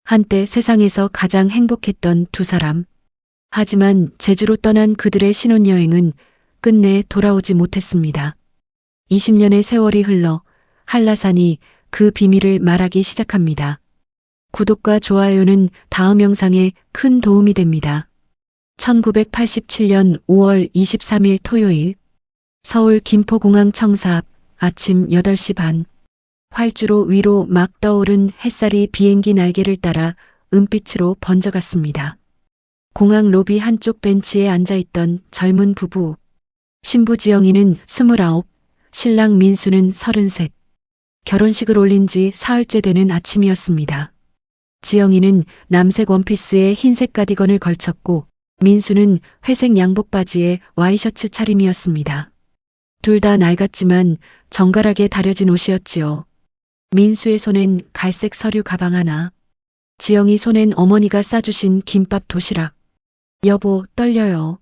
한때 세상에서 가장 행복했던 두 사람. 하지만 제주로 떠난 그들의 신혼여행은 끝내 돌아오지 못했습니다. 20년의 세월이 흘러 한라산이 그 비밀을 말하기 시작합니다. 구독과 좋아요는 다음 영상에 큰 도움이 됩니다. 1987년 5월 23일 토요일, 서울 김포공항 청사 앞 아침 8시 반. 활주로 위로 막 떠오른 햇살이 비행기 날개를 따라 은빛으로 번져갔습니다. 공항 로비 한쪽 벤치에 앉아있던 젊은 부부. 신부 지영이는 29, 신랑 민수는 33. 결혼식을 올린 지 사흘째 되는 아침이었습니다. 지영이는 남색 원피스에 흰색 가디건을 걸쳤고 민수는 회색 양복 바지에 와이셔츠 차림이었습니다. 둘 다 낡았지만 정갈하게 다려진 옷이었지요. 민수의 손엔 갈색 서류 가방 하나, 지영이 손엔 어머니가 싸주신 김밥 도시락. 여보, 떨려요.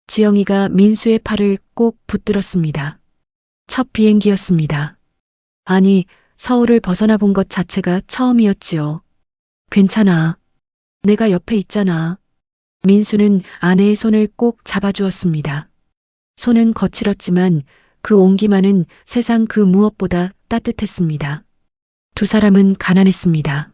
지영이가 민수의 팔을 꼭 붙들었습니다. 첫 비행기였습니다. 아니, 서울을 벗어나 본 것 자체가 처음이었지요. 괜찮아. 내가 옆에 있잖아. 민수는 아내의 손을 꼭 잡아주었습니다. 손은 거칠었지만 그 온기만은 세상 그 무엇보다 따뜻했습니다. 두 사람은 가난했습니다.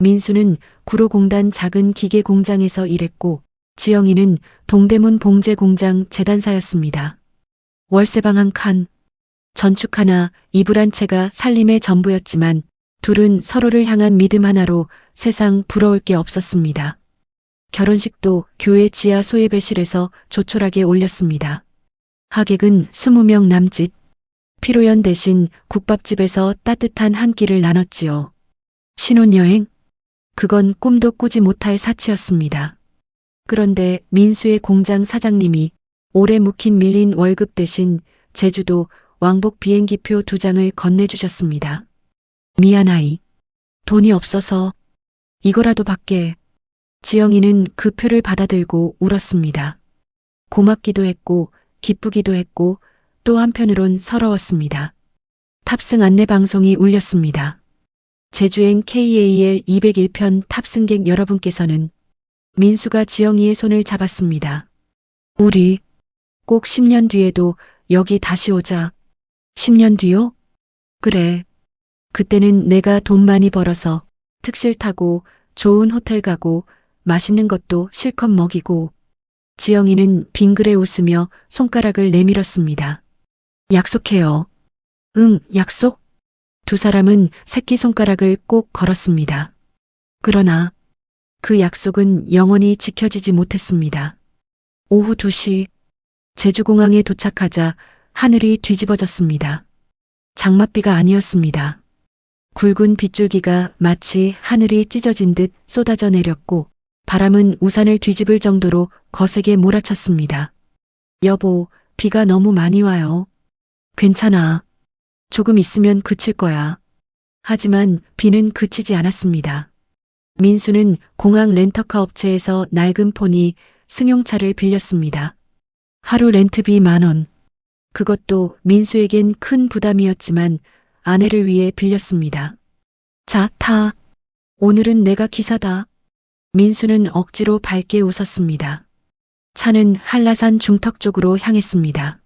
민수는 구로공단 작은 기계 공장에서 일했고 지영이는 동대문 봉제 공장 재단사였습니다. 월세방 한 칸, 전축 하나, 이불 한 채가 살림의 전부였지만 둘은 서로를 향한 믿음 하나로 세상 부러울 게 없었습니다. 결혼식도 교회 지하 소예배실에서 조촐하게 올렸습니다. 하객은 20명 남짓. 피로연 대신 국밥집에서 따뜻한 한 끼를 나눴지요. 신혼여행? 그건 꿈도 꾸지 못할 사치였습니다. 그런데 민수의 공장 사장님이 오래 묵힌 밀린 월급 대신 제주도 왕복 비행기표 2장을 건네주셨습니다. 미안하이. 돈이 없어서 이거라도 받게. 지영이는 그 표를 받아들고 울었습니다. 고맙기도 했고 기쁘기도 했고 또 한편으론 서러웠습니다. 탑승 안내 방송이 울렸습니다. 제주행 KAL 201편 탑승객 여러분께서는 민수가 지영이의 손을 잡았습니다. 우리 꼭 10년 뒤에도 여기 다시 오자. 10년 뒤요? 그래. 그때는 내가 돈 많이 벌어서 특실 타고 좋은 호텔 가고 맛있는 것도 실컷 먹이고. 지영이는 빙그레 웃으며 손가락을 내밀었습니다. 약속해요. 응, 약속? 두 사람은 새끼손가락을 꼭 걸었습니다. 그러나 그 약속은 영원히 지켜지지 못했습니다. 오후 2시, 제주공항에 도착하자 하늘이 뒤집어졌습니다. 장맛비가 아니었습니다. 굵은 빗줄기가 마치 하늘이 찢어진 듯 쏟아져 내렸고 바람은 우산을 뒤집을 정도로 거세게 몰아쳤습니다. 여보, 비가 너무 많이 와요. 괜찮아. 조금 있으면 그칠 거야. 하지만 비는 그치지 않았습니다. 민수는 공항 렌터카 업체에서 낡은 포니 승용차를 빌렸습니다. 하루 렌트비 10,000원. 그것도 민수에겐 큰 부담이었지만 아내를 위해 빌렸습니다. 자, 타. 오늘은 내가 기사다. 민수는 억지로 밝게 웃었습니다. 차는 한라산 중턱 쪽으로 향했습니다.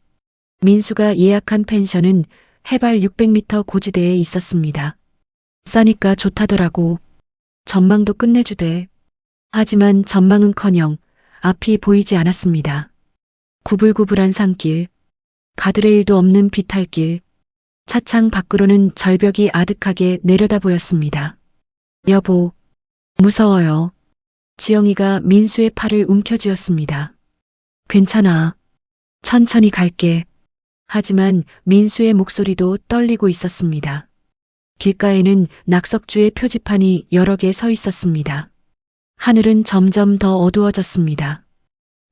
민수가 예약한 펜션은 해발 600m 고지대에 있었습니다. 싸니까 좋다더라고. 전망도 끝내주대. 하지만 전망은커녕 앞이 보이지 않았습니다. 구불구불한 산길, 가드레일도 없는 비탈길, 차창 밖으로는 절벽이 아득하게 내려다 보였습니다. 여보, 무서워요. 지영이가 민수의 팔을 움켜쥐었습니다. 괜찮아. 천천히 갈게. 하지만 민수의 목소리도 떨리고 있었습니다. 길가에는 낙석주의 표지판이 여러 개 서 있었습니다. 하늘은 점점 더 어두워졌습니다.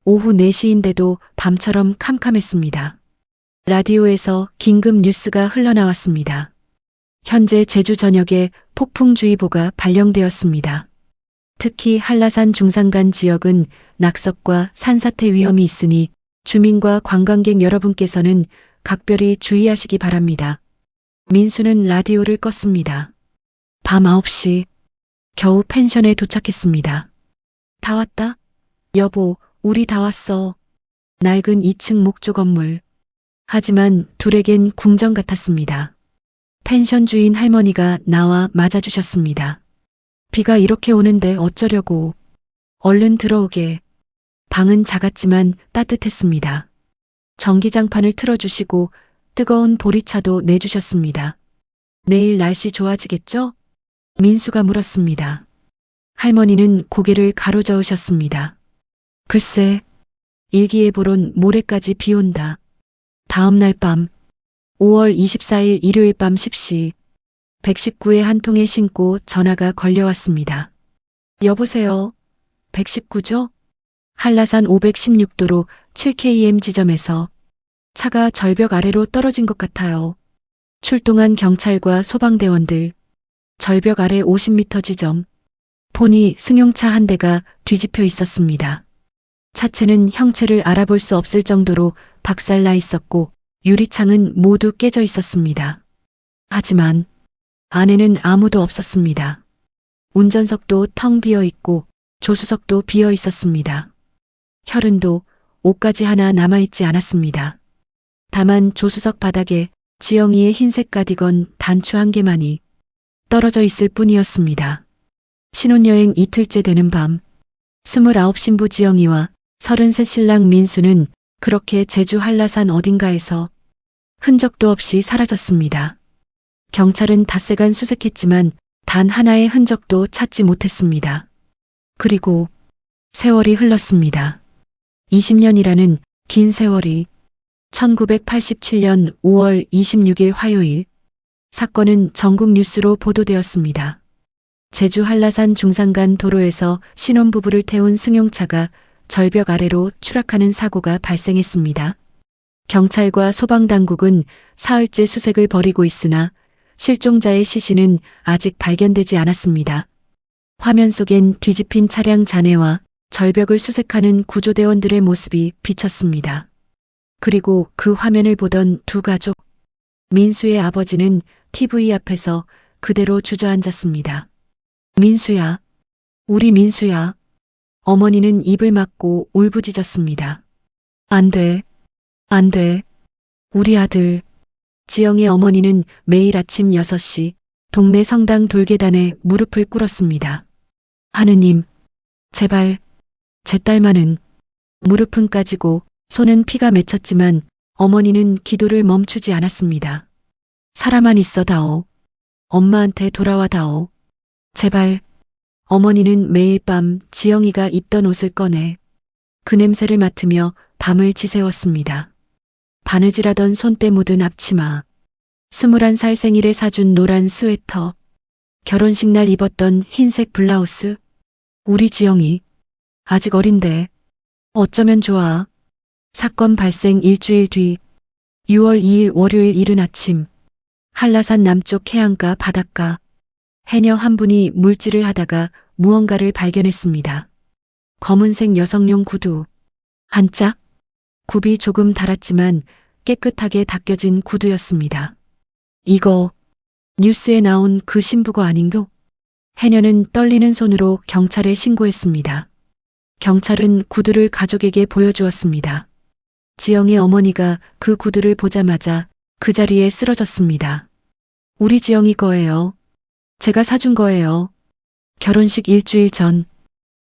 오후 4시인데도 밤처럼 캄캄했습니다. 라디오에서 긴급 뉴스가 흘러나왔습니다. 현재 제주 전역에 폭풍주의보가 발령되었습니다. 특히 한라산 중산간 지역은 낙석과 산사태 위험이 있으니 주민과 관광객 여러분께서는 각별히 주의하시기 바랍니다. 민수는 라디오를 껐습니다. 밤 9시. 겨우 펜션에 도착했습니다. 다 왔다? 여보, 우리 다 왔어. 낡은 2층 목조 건물. 하지만 둘에겐 궁전 같았습니다. 펜션 주인 할머니가 나와 맞아주셨습니다. 비가 이렇게 오는데 어쩌려고. 얼른 들어오게. 방은 작았지만 따뜻했습니다. 전기장판을 틀어주시고 뜨거운 보리차도 내주셨습니다. 내일 날씨 좋아지겠죠? 민수가 물었습니다. 할머니는 고개를 가로저으셨습니다. 글쎄, 일기예보론 모레까지 비 온다. 다음 날 밤, 5월 24일 일요일 밤 10시, 119에 한 통에 신고 전화가 걸려왔습니다. 여보세요? 119죠? 한라산 516도로 7km 지점에서 차가 절벽 아래로 떨어진 것 같아요. 출동한 경찰과 소방대원들, 절벽 아래 50m 지점, 보니 승용차 한 대가 뒤집혀 있었습니다. 차체는 형체를 알아볼 수 없을 정도로 박살나 있었고 유리창은 모두 깨져 있었습니다. 하지만 안에는 아무도 없었습니다. 운전석도 텅 비어 있고 조수석도 비어 있었습니다. 혈흔도 옷가지 하나 남아있지 않았습니다. 다만 조수석 바닥에 지영이의 흰색 가디건 단추 한 개만이 떨어져 있을 뿐이었습니다. 신혼여행 이틀째 되는 밤, 29 신부 지영이와 33 신랑 민수는 그렇게 제주 한라산 어딘가에서 흔적도 없이 사라졌습니다. 경찰은 닷새간 수색했지만 단 하나의 흔적도 찾지 못했습니다. 그리고 세월이 흘렀습니다. 20년이라는 긴 세월이 1987년 5월 26일 화요일 사건은 전국 뉴스로 보도되었습니다. 제주 한라산 중산간 도로에서 신혼부부를 태운 승용차가 절벽 아래로 추락하는 사고가 발생했습니다. 경찰과 소방당국은 사흘째 수색을 벌이고 있으나 실종자의 시신은 아직 발견되지 않았습니다. 화면 속엔 뒤집힌 차량 잔해와 절벽을 수색하는 구조대원들의 모습이 비쳤습니다. 그리고 그 화면을 보던 두 가족, 민수의 아버지는 TV 앞에서 그대로 주저앉았습니다. 민수야, 우리 민수야. 어머니는 입을 막고 울부짖었습니다. 안 돼, 안 돼. 우리 아들. 지영의 어머니는 매일 아침 6시 동네 성당 돌계단에 무릎을 꿇었습니다. 하느님, 제발, 제 딸만은. 무릎은 까지고 손은 피가 맺혔지만 어머니는 기도를 멈추지 않았습니다. 살아만 있어 다오. 엄마한테 돌아와 다오. 제발. 어머니는 매일 밤 지영이가 입던 옷을 꺼내 그 냄새를 맡으며 밤을 지새웠습니다. 바느질하던 손때 묻은 앞치마, 21살 생일에 사준 노란 스웨터, 결혼식 날 입었던 흰색 블라우스. 우리 지영이 아직 어린데 어쩌면 좋아. 사건 발생 일주일 뒤 6월 2일 월요일 이른 아침, 한라산 남쪽 해안가 바닷가, 해녀 한 분이 물질을 하다가 무언가를 발견했습니다. 검은색 여성용 구두. 한 짝? 굽이 조금 닳았지만 깨끗하게 닦여진 구두였습니다. 이거 뉴스에 나온 그 신부거 아닌교? 해녀는 떨리는 손으로 경찰에 신고했습니다. 경찰은 구두를 가족에게 보여주었습니다. 지영의 어머니가 그 구두를 보자마자 그 자리에 쓰러졌습니다. 우리 지영이 거예요. 제가 사준 거예요. 결혼식 일주일 전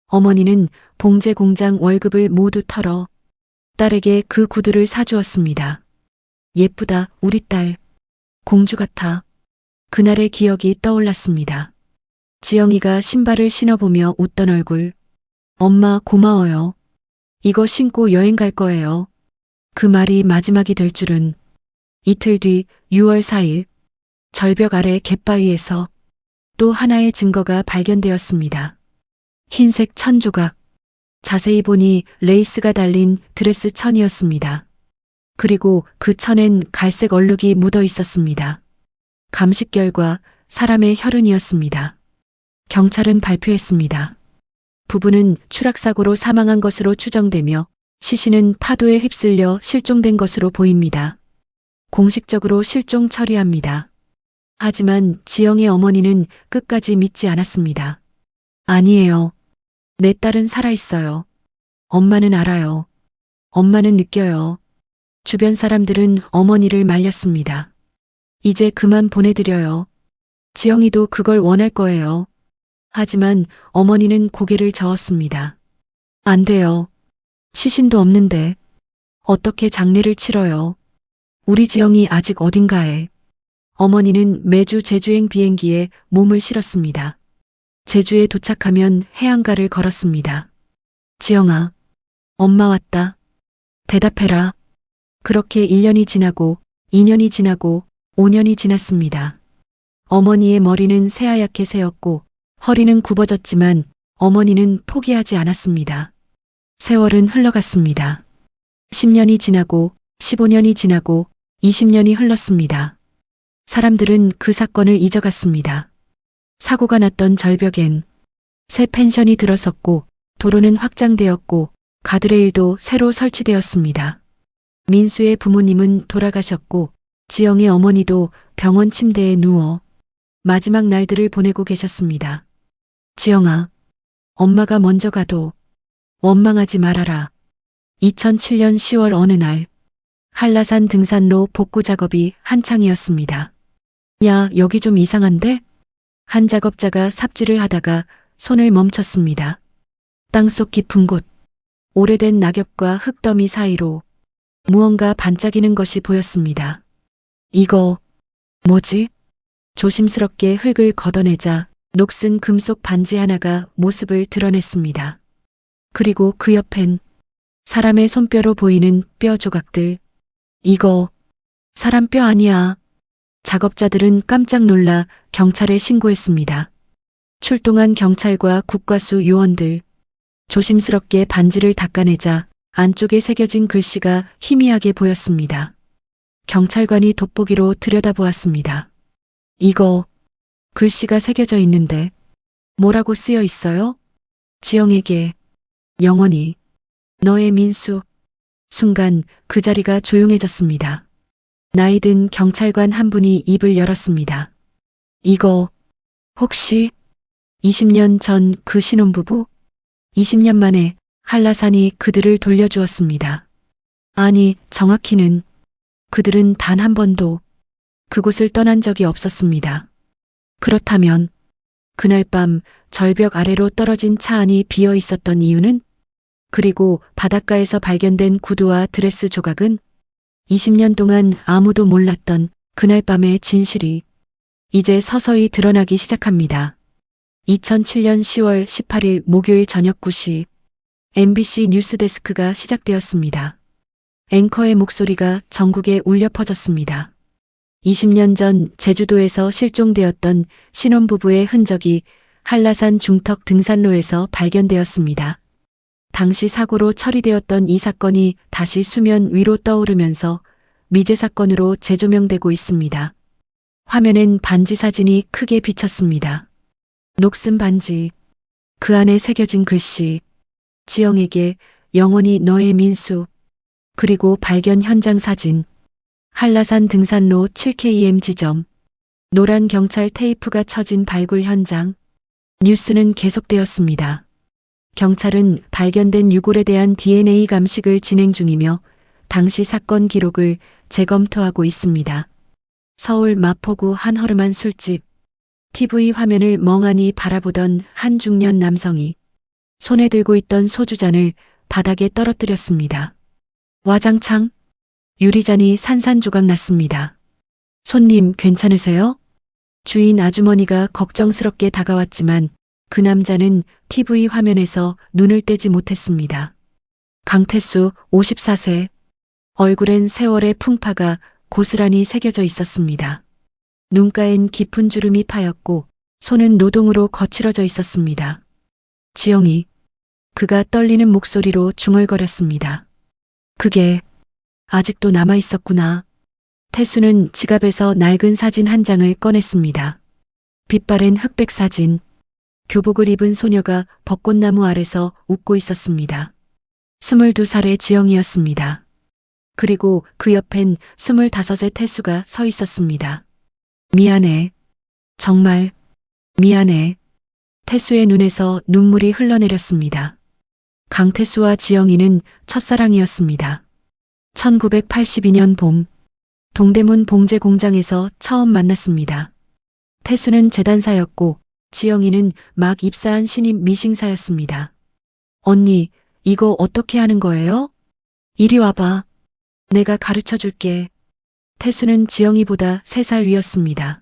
어머니는 봉제 공장 월급을 모두 털어 딸에게 그 구두를 사주었습니다. 예쁘다, 우리 딸. 공주 같아. 그날의 기억이 떠올랐습니다. 지영이가 신발을 신어보며 웃던 얼굴. 엄마 고마워요. 이거 신고 여행 갈 거예요. 그 말이 마지막이 될 줄은. 이틀 뒤 6월 4일 절벽 아래 갯바위에서 또 하나의 증거가 발견되었습니다. 흰색 천 조각. 자세히 보니 레이스가 달린 드레스 천이었습니다. 그리고 그 천엔 갈색 얼룩이 묻어 있었습니다. 감식 결과 사람의 혈흔이었습니다. 경찰은 발표했습니다. 부부는 추락사고로 사망한 것으로 추정되며 시신은 파도에 휩쓸려 실종된 것으로 보입니다. 공식적으로 실종 처리합니다. 하지만 지영의 어머니는 끝까지 믿지 않았습니다. 아니에요. 내 딸은 살아있어요. 엄마는 알아요. 엄마는 느껴요. 주변 사람들은 어머니를 말렸습니다. 이제 그만 보내드려요. 지영이도 그걸 원할 거예요. 하지만 어머니는 고개를 저었습니다. 안 돼요. 시신도 없는데 어떻게 장례를 치러요? 우리 지영이 아직 어딘가에. 어머니는 매주 제주행 비행기에 몸을 실었습니다. 제주에 도착하면 해안가를 걸었습니다. 지영아, 엄마 왔다. 대답해라. 그렇게 1년이 지나고 2년이 지나고 5년이 지났습니다. 어머니의 머리는 새하얗게 새었고 허리는 굽어졌지만 어머니는 포기하지 않았습니다. 세월은 흘러갔습니다. 10년이 지나고 15년이 지나고 20년이 흘렀습니다. 사람들은 그 사건을 잊어갔습니다. 사고가 났던 절벽엔 새 펜션이 들어섰고 도로는 확장되었고 가드레일도 새로 설치되었습니다. 민수의 부모님은 돌아가셨고 지영의 어머니도 병원 침대에 누워 마지막 날들을 보내고 계셨습니다. 지영아, 엄마가 먼저 가도 원망하지 말아라. 2007년 10월 어느 날 한라산 등산로 복구 작업이 한창이었습니다. 야, 여기 좀 이상한데? 한 작업자가 삽질을 하다가 손을 멈췄습니다. 땅속 깊은 곳, 오래된 낙엽과 흙더미 사이로 무언가 반짝이는 것이 보였습니다. 이거 뭐지? 조심스럽게 흙을 걷어내자 녹슨 금속 반지 하나가 모습을 드러냈습니다. 그리고 그 옆엔 사람의 손뼈로 보이는 뼈 조각들. 이거 사람 뼈 아니야. 작업자들은 깜짝 놀라 경찰에 신고했습니다. 출동한 경찰과 국과수 요원들. 조심스럽게 반지를 닦아내자 안쪽에 새겨진 글씨가 희미하게 보였습니다. 경찰관이 돋보기로 들여다보았습니다. 이거 글씨가 새겨져 있는데 뭐라고 쓰여 있어요? 지영에게 영원히 너의 민수. 순간 그 자리가 조용해졌습니다. 나이든 경찰관 한 분이 입을 열었습니다. 이거 혹시 20년 전 그 신혼부부? 20년 만에 한라산이 그들을 돌려주었습니다. 아니, 정확히는 그들은 단 한 번도 그곳을 떠난 적이 없었습니다. 그렇다면 그날 밤 절벽 아래로 떨어진 차 안이 비어 있었던 이유는? 그리고 바닷가에서 발견된 구두와 드레스 조각은 20년 동안 아무도 몰랐던 그날 밤의 진실이 이제 서서히 드러나기 시작합니다. 2007년 10월 18일 목요일 저녁 9시 MBC 뉴스데스크가 시작되었습니다. 앵커의 목소리가 전국에 울려 퍼졌습니다. 20년 전 제주도에서 실종되었던 신혼부부의 흔적이 한라산 중턱 등산로에서 발견되었습니다. 당시 사고로 처리되었던 이 사건이 다시 수면 위로 떠오르면서 미제 사건으로 재조명되고 있습니다. 화면엔 반지 사진이 크게 비쳤습니다. 녹슨 반지, 그 안에 새겨진 글씨, 지영에게 영원히 너의 민수, 그리고 발견 현장 사진, 한라산 등산로 7km 지점, 노란 경찰 테이프가 쳐진 발굴 현장. 뉴스는 계속되었습니다. 경찰은 발견된 유골에 대한 DNA 감식을 진행 중이며 당시 사건 기록을 재검토하고 있습니다. 서울 마포구 한 허름한 술집. TV 화면을 멍하니 바라보던 한 중년 남성이 손에 들고 있던 소주잔을 바닥에 떨어뜨렸습니다. 와장창 유리잔이 산산조각 났습니다. 손님 괜찮으세요? 주인 아주머니가 걱정스럽게 다가왔지만 그 남자는 TV 화면에서 눈을 떼지 못했습니다. 강태수 54세. 얼굴엔 세월의 풍파가 고스란히 새겨져 있었습니다. 눈가엔 깊은 주름이 파였고 손은 노동으로 거칠어져 있었습니다. 지영이. 그가 떨리는 목소리로 중얼거렸습니다. 그게 아직도 남아 있었구나. 태수는 지갑에서 낡은 사진 한 장을 꺼냈습니다. 빛바랜 흑백 사진. 교복을 입은 소녀가 벚꽃나무 아래서 웃고 있었습니다. 22살의 지영이었습니다. 그리고 그 옆엔 25의 태수가 서 있었습니다. 미안해. 정말 미안해. 태수의 눈에서 눈물이 흘러내렸습니다. 강태수와 지영이는 첫사랑이었습니다. 1982년 봄, 동대문 봉제 공장에서 처음 만났습니다. 태수는 재단사였고 지영이는 막 입사한 신입 미싱사였습니다. 언니, 이거 어떻게 하는 거예요? 이리 와봐. 내가 가르쳐 줄게. 태수는 지영이보다 3살 위였습니다.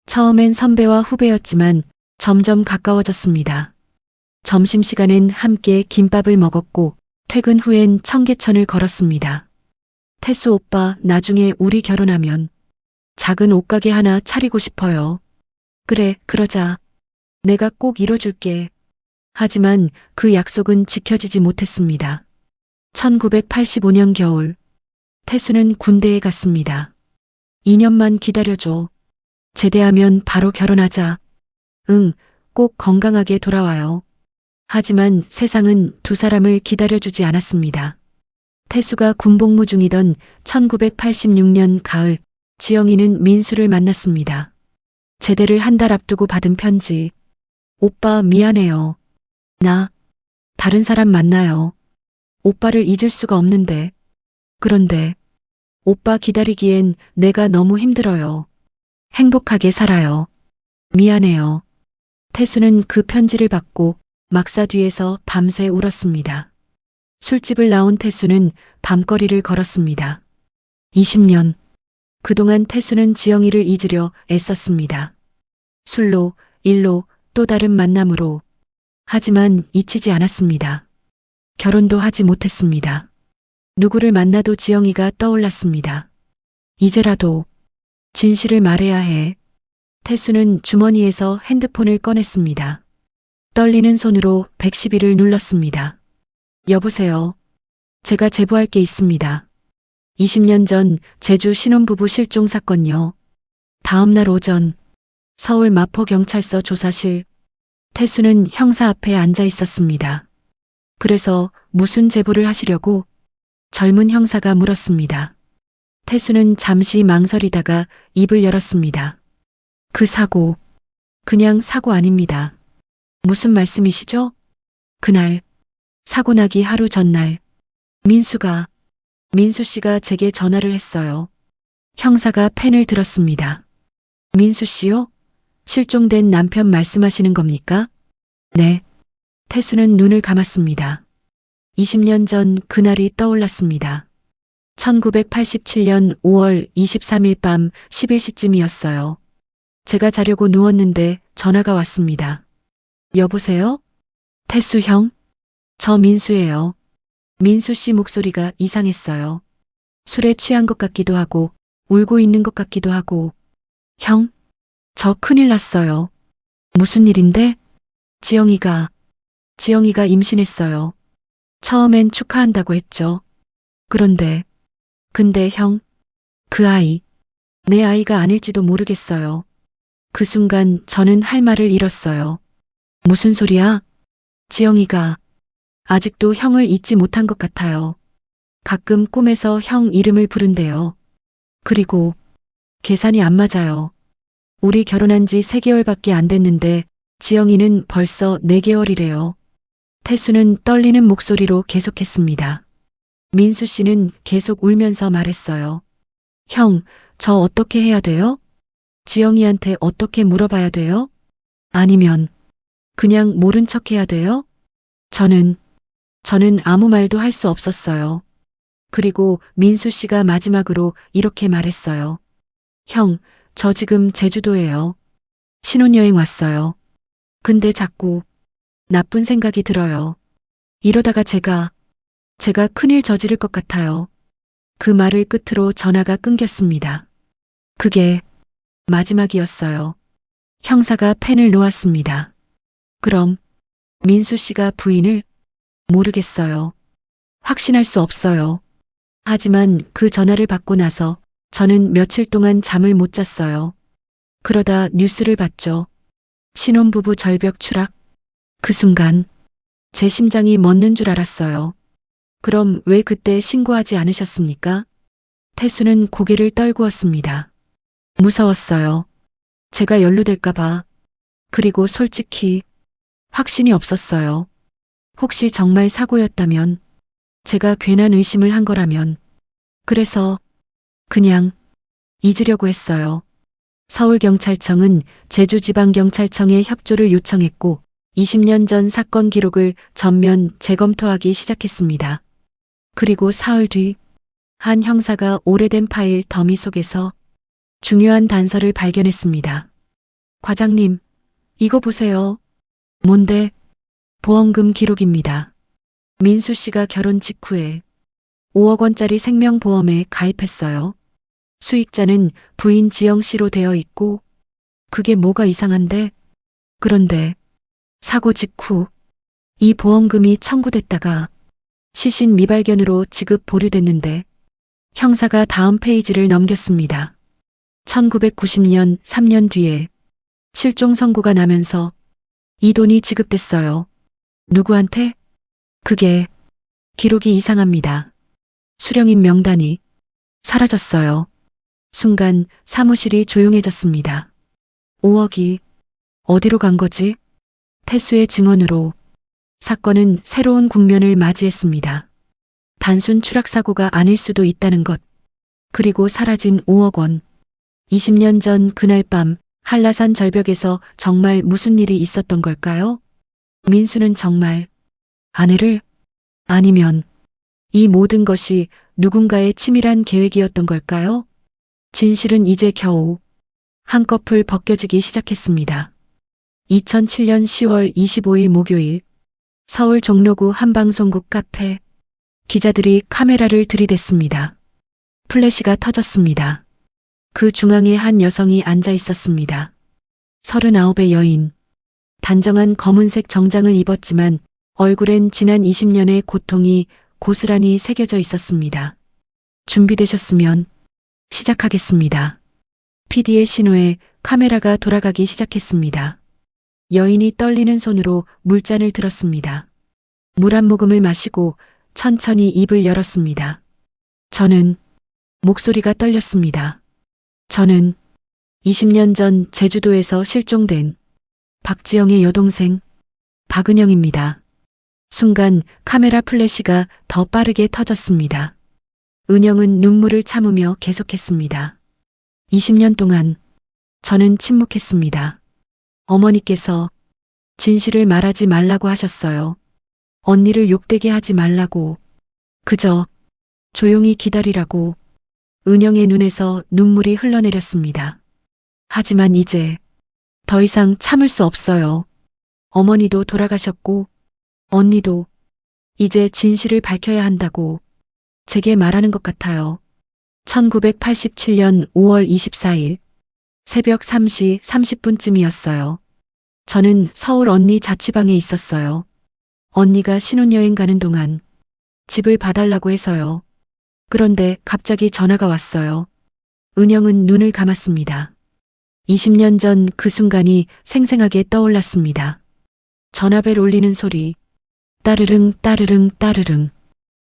처음엔 선배와 후배였지만 점점 가까워졌습니다. 점심시간엔 함께 김밥을 먹었고 퇴근 후엔 청계천을 걸었습니다. 태수 오빠, 나중에 우리 결혼하면 작은 옷가게 하나 차리고 싶어요. 그래, 그러자. 내가 꼭 이뤄줄게. 하지만 그 약속은 지켜지지 못했습니다. 1985년 겨울, 태수는 군대에 갔습니다. 2년만 기다려줘. 제대하면 바로 결혼하자. 응, 꼭 건강하게 돌아와요. 하지만 세상은 두 사람을 기다려주지 않았습니다. 태수가 군복무 중이던 1986년 가을, 지영이는 민수를 만났습니다. 제대를 한 달 앞두고 받은 편지. 오빠, 미안해요. 나 다른 사람 만나요. 오빠를 잊을 수가 없는데. 그런데 오빠 기다리기엔 내가 너무 힘들어요. 행복하게 살아요. 미안해요. 태수는 그 편지를 받고 막사 뒤에서 밤새 울었습니다. 술집을 나온 태수는 밤거리를 걸었습니다. 20년. 그동안 태수는 지영이를 잊으려 애썼습니다. 술로, 일로, 또 다른 만남으로. 하지만 잊히지 않았습니다. 결혼도 하지 못했습니다. 누구를 만나도 지영이가 떠올랐습니다. 이제라도 진실을 말해야 해. 태수는 주머니에서 핸드폰을 꺼냈습니다. 떨리는 손으로 112를 눌렀습니다. 여보세요. 제가 제보할 게 있습니다. 20년 전 제주 신혼부부 실종 사건요. 다음 날 오전 서울 마포경찰서 조사실. 태수는 형사 앞에 앉아 있었습니다. 그래서 무슨 제보를 하시려고? 젊은 형사가 물었습니다. 태수는 잠시 망설이다가 입을 열었습니다. 그 사고, 그냥 사고 아닙니다. 무슨 말씀이시죠? 그날, 사고 나기 하루 전날, 민수 씨가 제게 전화를 했어요. 형사가 펜을 들었습니다. 민수 씨요? 실종된 남편 말씀하시는 겁니까? 네. 태수는 눈을 감았습니다. 20년 전 그날이 떠올랐습니다. 1987년 5월 23일 밤 11시쯤이었어요. 제가 자려고 누웠는데 전화가 왔습니다. 여보세요? 태수 형? 저 민수예요. 민수 씨 목소리가 이상했어요. 술에 취한 것 같기도 하고 울고 있는 것 같기도 하고. 형? 저 큰일 났어요. 무슨 일인데? 지영이가 임신했어요. 처음엔 축하한다고 했죠. 근데 형, 그 아이, 내 아이가 아닐지도 모르겠어요. 그 순간 저는 할 말을 잃었어요. 무슨 소리야? 지영이가 아직도 형을 잊지 못한 것 같아요. 가끔 꿈에서 형 이름을 부른대요. 그리고 계산이 안 맞아요. 우리 결혼한 지 3개월밖에 안 됐는데 지영이는 벌써 4개월이래요. 태수는 떨리는 목소리로 계속했습니다. 민수 씨는 계속 울면서 말했어요. 형, 저 어떻게 해야 돼요? 지영이한테 어떻게 물어봐야 돼요? 아니면 그냥 모른 척 해야 돼요? 저는 아무 말도 할 수 없었어요. 그리고 민수 씨가 마지막으로 이렇게 말했어요. 형, 저 지금 제주도예요. 신혼여행 왔어요. 근데 자꾸 나쁜 생각이 들어요. 이러다가 제가 큰일 저지를 것 같아요. 그 말을 끝으로 전화가 끊겼습니다. 그게 마지막이었어요. 형사가 펜을 놓았습니다. 그럼 민수 씨가 부인을? 모르겠어요. 확신할 수 없어요. 하지만 그 전화를 받고 나서 저는 며칠 동안 잠을 못 잤어요. 그러다 뉴스를 봤죠. 신혼부부 절벽 추락. 그 순간 제 심장이 멎는 줄 알았어요. 그럼 왜 그때 신고하지 않으셨습니까? 태수는 고개를 떨구었습니다. 무서웠어요. 제가 연루될까 봐. 그리고 솔직히 확신이 없었어요. 혹시 정말 사고였다면, 제가 괜한 의심을 한 거라면, 그래서 그냥 잊으려고 했어요. 서울경찰청은 제주지방경찰청에 협조를 요청했고 20년 전 사건 기록을 전면 재검토하기 시작했습니다. 그리고 사흘 뒤 한 형사가 오래된 파일 더미 속에서 중요한 단서를 발견했습니다. 과장님, 이거 보세요. 뭔데? 보험금 기록입니다. 민수 씨가 결혼 직후에 5억 원짜리 생명보험에 가입했어요. 수익자는 부인 지영 씨로 되어 있고, 그게 뭐가 이상한데? 그런데 사고 직후 이 보험금이 청구됐다가 시신 미발견으로 지급 보류됐는데 형사가 다음 페이지를 넘겼습니다. 1990년 3년 뒤에 실종 선고가 나면서 이 돈이 지급됐어요. 누구한테? 그게 기록이 이상합니다. 수령인 명단이 사라졌어요. 순간 사무실이 조용해졌습니다. 5억이 어디로 간 거지? 태수의 증언으로 사건은 새로운 국면을 맞이했습니다. 단순 추락사고가 아닐 수도 있다는 것. 그리고 사라진 5억 원. 20년 전 그날 밤 한라산 절벽에서 정말 무슨 일이 있었던 걸까요? 민수는 정말 아내를, 아니면 이 모든 것이 누군가의 치밀한 계획이었던 걸까요? 진실은 이제 겨우 한꺼풀 벗겨지기 시작했습니다. 2007년 10월 25일 목요일 서울 종로구 한방송국 카페. 기자들이 카메라를 들이댔습니다. 플래시가 터졌습니다. 그 중앙에 한 여성이 앉아 있었습니다. 39의 여인. 단정한 검은색 정장을 입었지만 얼굴엔 지난 20년의 고통이 고스란히 새겨져 있었습니다. 준비되셨으면 시작하겠습니다. PD의 신호에 카메라가 돌아가기 시작했습니다. 여인이 떨리는 손으로 물잔을 들었습니다. 물 한 모금을 마시고 천천히 입을 열었습니다. 저는 목소리가 떨렸습니다. 저는 20년 전 제주도에서 실종된 박지영의 여동생 박은영입니다. 순간 카메라 플래시가 더 빠르게 터졌습니다. 은영은 눈물을 참으며 계속했습니다. 20년 동안 저는 침묵했습니다. 어머니께서 진실을 말하지 말라고 하셨어요. 언니를 욕되게 하지 말라고. 그저 조용히 기다리라고. 은영의 눈에서 눈물이 흘러내렸습니다. 하지만 이제 더 이상 참을 수 없어요. 어머니도 돌아가셨고 언니도 이제 진실을 밝혀야 한다고 제게 말하는 것 같아요. 1987년 5월 24일 새벽 3시 30분쯤이었어요. 저는 서울 언니 자취방에 있었어요. 언니가 신혼여행 가는 동안 집을 봐달라고 해서요. 그런데 갑자기 전화가 왔어요. 은영은 눈을 감았습니다. 20년 전 그 순간이 생생하게 떠올랐습니다. 전화벨 울리는 소리. 따르릉 따르릉 따르릉.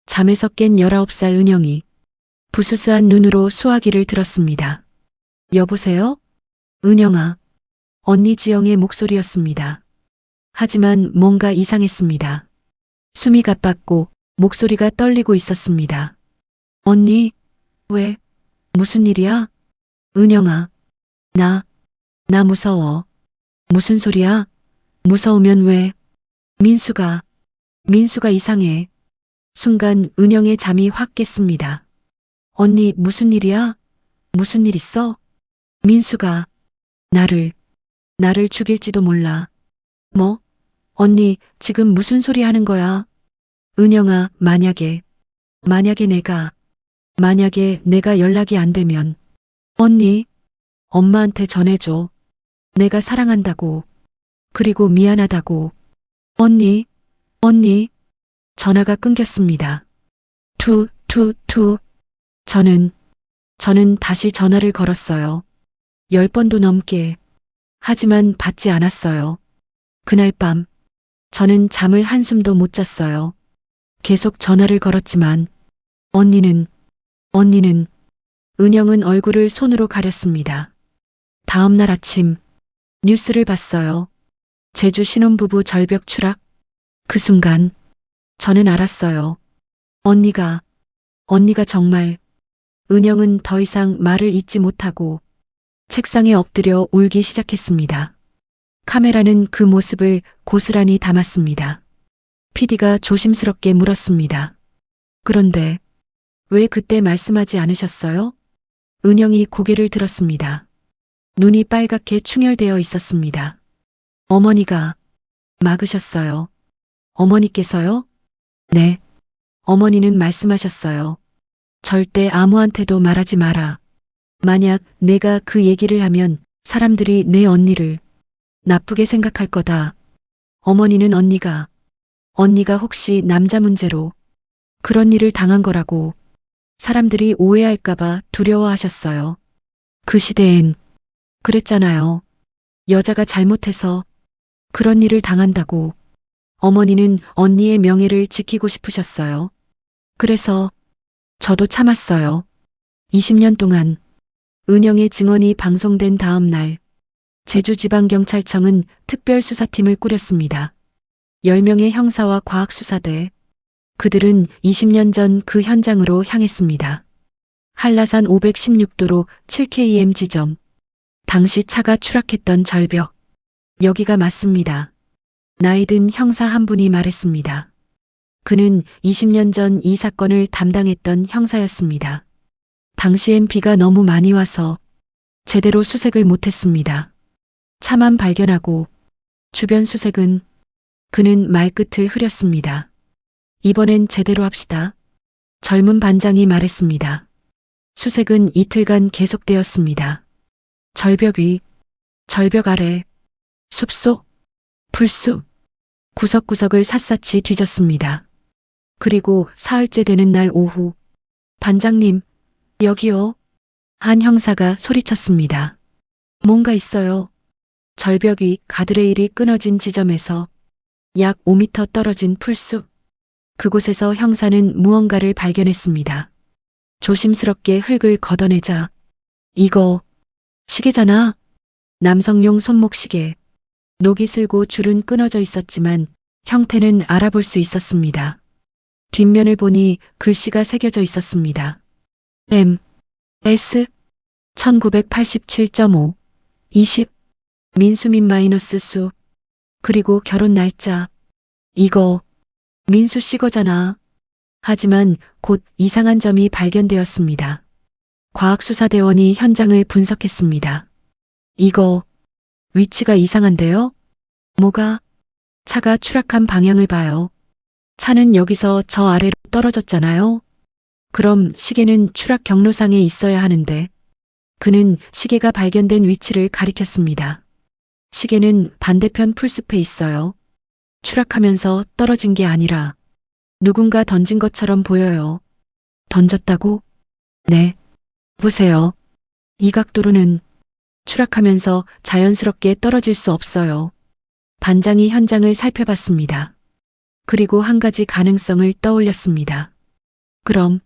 잠에서 깬 19살 은영이 부스스한 눈으로 수화기를 들었습니다. 여보세요? 은영아. 언니 지영의 목소리였습니다. 하지만 뭔가 이상했습니다. 숨이 가빴고 목소리가 떨리고 있었습니다. 언니, 왜? 무슨 일이야? 은영아, 나 무서워. 무슨 소리야? 무서우면 왜? 민수가 이상해. 순간 은영의 잠이 확 깼습니다. 언니 무슨 일이야? 무슨 일 있어? 민수가 나를 죽일지도 몰라. 뭐? 언니 지금 무슨 소리 하는 거야? 은영아, 만약에 내가 연락이 안 되면 언니, 엄마한테 전해줘. 내가 사랑한다고. 그리고 미안하다고. 언니. 전화가 끊겼습니다. 투. 저는 다시 전화를 걸었어요. 10번도 넘게. 하지만 받지 않았어요. 그날 밤 저는 잠을 한숨도 못 잤어요. 계속 전화를 걸었지만 언니는 은영은 얼굴을 손으로 가렸습니다. 다음 날 아침 뉴스를 봤어요. 제주 신혼부부 절벽 추락. 그 순간 저는 알았어요. 언니가 정말. 은영은 더 이상 말을 잇지 못하고 책상에 엎드려 울기 시작했습니다. 카메라는 그 모습을 고스란히 담았습니다. PD가 조심스럽게 물었습니다. 그런데 왜 그때 말씀하지 않으셨어요? 은영이 고개를 들었습니다. 눈이 빨갛게 충혈되어 있었습니다. 어머니가 막으셨어요. 어머니께서요? 네. 어머니는 말씀하셨어요. 절대 아무한테도 말하지 마라. 만약 내가 그 얘기를 하면 사람들이 내 언니를 나쁘게 생각할 거다. 어머니는 언니가 혹시 남자 문제로 그런 일을 당한 거라고 사람들이 오해할까봐 두려워하셨어요. 그 시대엔 그랬잖아요. 여자가 잘못해서 그런 일을 당한다고. 어머니는 언니의 명예를 지키고 싶으셨어요. 그래서 저도 참았어요. 20년 동안. 은영의 증언이 방송된 다음 날 제주지방경찰청은 특별수사팀을 꾸렸습니다. 10명의 형사와 과학수사대. 그들은 20년 전 그 현장으로 향했습니다. 한라산 516도로 7km 지점. 당시 차가 추락했던 절벽. 여기가 맞습니다. 나이든 형사 한 분이 말했습니다. 그는 20년 전 이 사건을 담당했던 형사였습니다. 당시엔 비가 너무 많이 와서 제대로 수색을 못했습니다. 차만 발견하고 주변 수색은. 그는 말끝을 흐렸습니다. 이번엔 제대로 합시다. 젊은 반장이 말했습니다. 수색은 이틀간 계속되었습니다. 절벽 위, 절벽 아래, 숲속, 풀숲, 구석구석을 샅샅이 뒤졌습니다. 그리고 사흘째 되는 날 오후, 반장님, 여기요. 한 형사가 소리쳤습니다. 뭔가 있어요. 절벽 위 가드레일이 끊어진 지점에서 약 5m 떨어진 풀숲. 그곳에서 형사는 무언가를 발견했습니다. 조심스럽게 흙을 걷어내자. 이거 시계잖아. 남성용 손목 시계. 녹이 슬고 줄은 끊어져 있었지만 형태는 알아볼 수 있었습니다. 뒷면을 보니 글씨가 새겨져 있었습니다. M, S, 1987.5, 20, 민수민 마이너스 수, 그리고 결혼 날짜. 이거 민수 씨 거잖아. 하지만 곧 이상한 점이 발견되었습니다. 과학수사대원이 현장을 분석했습니다. 이거 위치가 이상한데요? 뭐가? 차가 추락한 방향을 봐요. 차는 여기서 저 아래로 떨어졌잖아요. 그럼 시계는 추락 경로상에 있어야 하는데. 그는 시계가 발견된 위치를 가리켰습니다. 시계는 반대편 풀숲에 있어요. 추락하면서 떨어진 게 아니라 누군가 던진 것처럼 보여요. 던졌다고? 네. 보세요. 이 각도로는 추락하면서 자연스럽게 떨어질 수 없어요. 반장이 현장을 살펴봤습니다. 그리고 한 가지 가능성을 떠올렸습니다. 그럼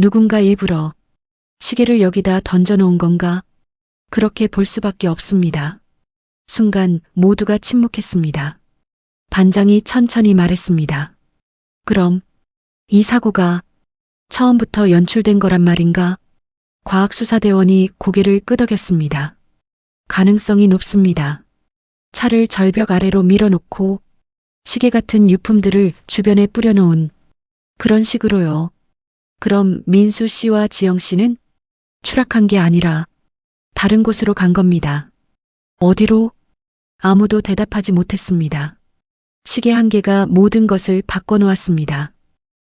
누군가 일부러 시계를 여기다 던져놓은 건가? 그렇게 볼 수밖에 없습니다. 순간 모두가 침묵했습니다. 반장이 천천히 말했습니다. 그럼 이 사고가 처음부터 연출된 거란 말인가? 과학수사대원이 고개를 끄덕였습니다. 가능성이 높습니다. 차를 절벽 아래로 밀어놓고 시계 같은 유품들을 주변에 뿌려놓은 그런 식으로요. 그럼 민수 씨와 지영 씨는 추락한 게 아니라 다른 곳으로 간 겁니다. 어디로? 아무도 대답하지 못했습니다. 시계 한 개가 모든 것을 바꿔놓았습니다.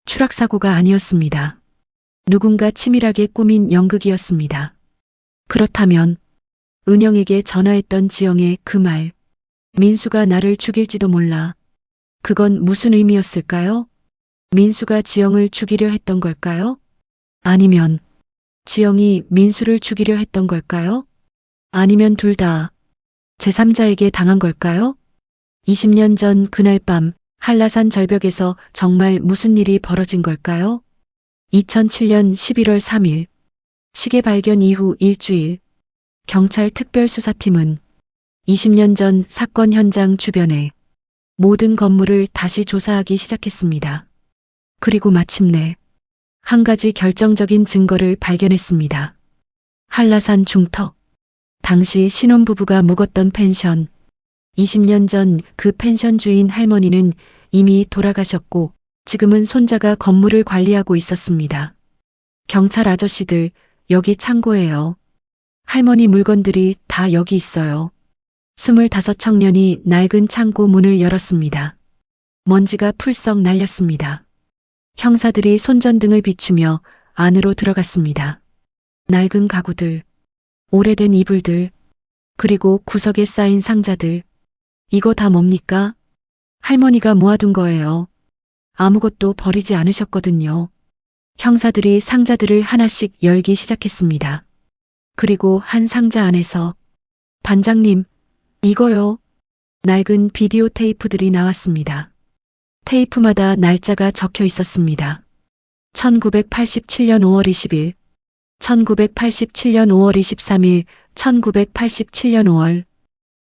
추락사고가 아니었습니다. 누군가 치밀하게 꾸민 연극이었습니다. 그렇다면 은영에게 전화했던 지영의 그 말, 민수가 나를 죽일지도 몰라. 그건 무슨 의미였을까요? 민수가 지영을 죽이려 했던 걸까요? 아니면 지영이 민수를 죽이려 했던 걸까요? 아니면 둘 다 제3자에게 당한 걸까요? 20년 전 그날 밤 한라산 절벽에서 정말 무슨 일이 벌어진 걸까요? 2007년 11월 3일 시계 발견 이후 일주일 경찰 특별수사팀은 20년 전 사건 현장 주변에 모든 건물을 다시 조사하기 시작했습니다. 그리고 마침내 한 가지 결정적인 증거를 발견했습니다. 한라산 중턱. 당시 신혼부부가 묵었던 펜션. 20년 전 그 펜션 주인 할머니는 이미 돌아가셨고 지금은 손자가 건물을 관리하고 있었습니다. 경찰 아저씨들, 여기 창고예요. 할머니 물건들이 다 여기 있어요. 25 청년이 낡은 창고 문을 열었습니다. 먼지가 풀썩 날렸습니다. 형사들이 손전등을 비추며 안으로 들어갔습니다. 낡은 가구들, 오래된 이불들, 그리고 구석에 쌓인 상자들. 이거 다 뭡니까? 할머니가 모아둔 거예요. 아무것도 버리지 않으셨거든요. 형사들이 상자들을 하나씩 열기 시작했습니다. 그리고 한 상자 안에서 반장님, 이거요. 낡은 비디오 테이프들이 나왔습니다. 테이프마다 날짜가 적혀 있었습니다. 1987년 5월 20일, 1987년 5월 23일, 1987년 5월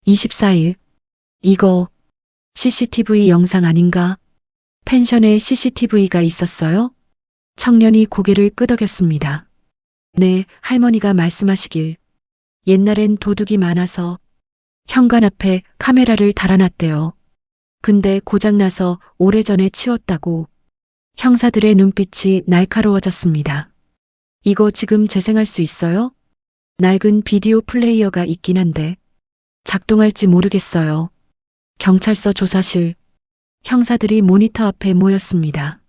24일. 이거 CCTV 영상 아닌가? 펜션에 CCTV가 있었어요? 청년이 고개를 끄덕였습니다. 네, 할머니가 말씀하시길. 옛날엔 도둑이 많아서 현관 앞에 카메라를 달아놨대요. 근데 고장나서 오래전에 치웠다고. 형사들의 눈빛이 날카로워졌습니다. 이거 지금 재생할 수 있어요? 낡은 비디오 플레이어가 있긴 한데 작동할지 모르겠어요. 경찰서 조사실. 형사들이 모니터 앞에 모였습니다.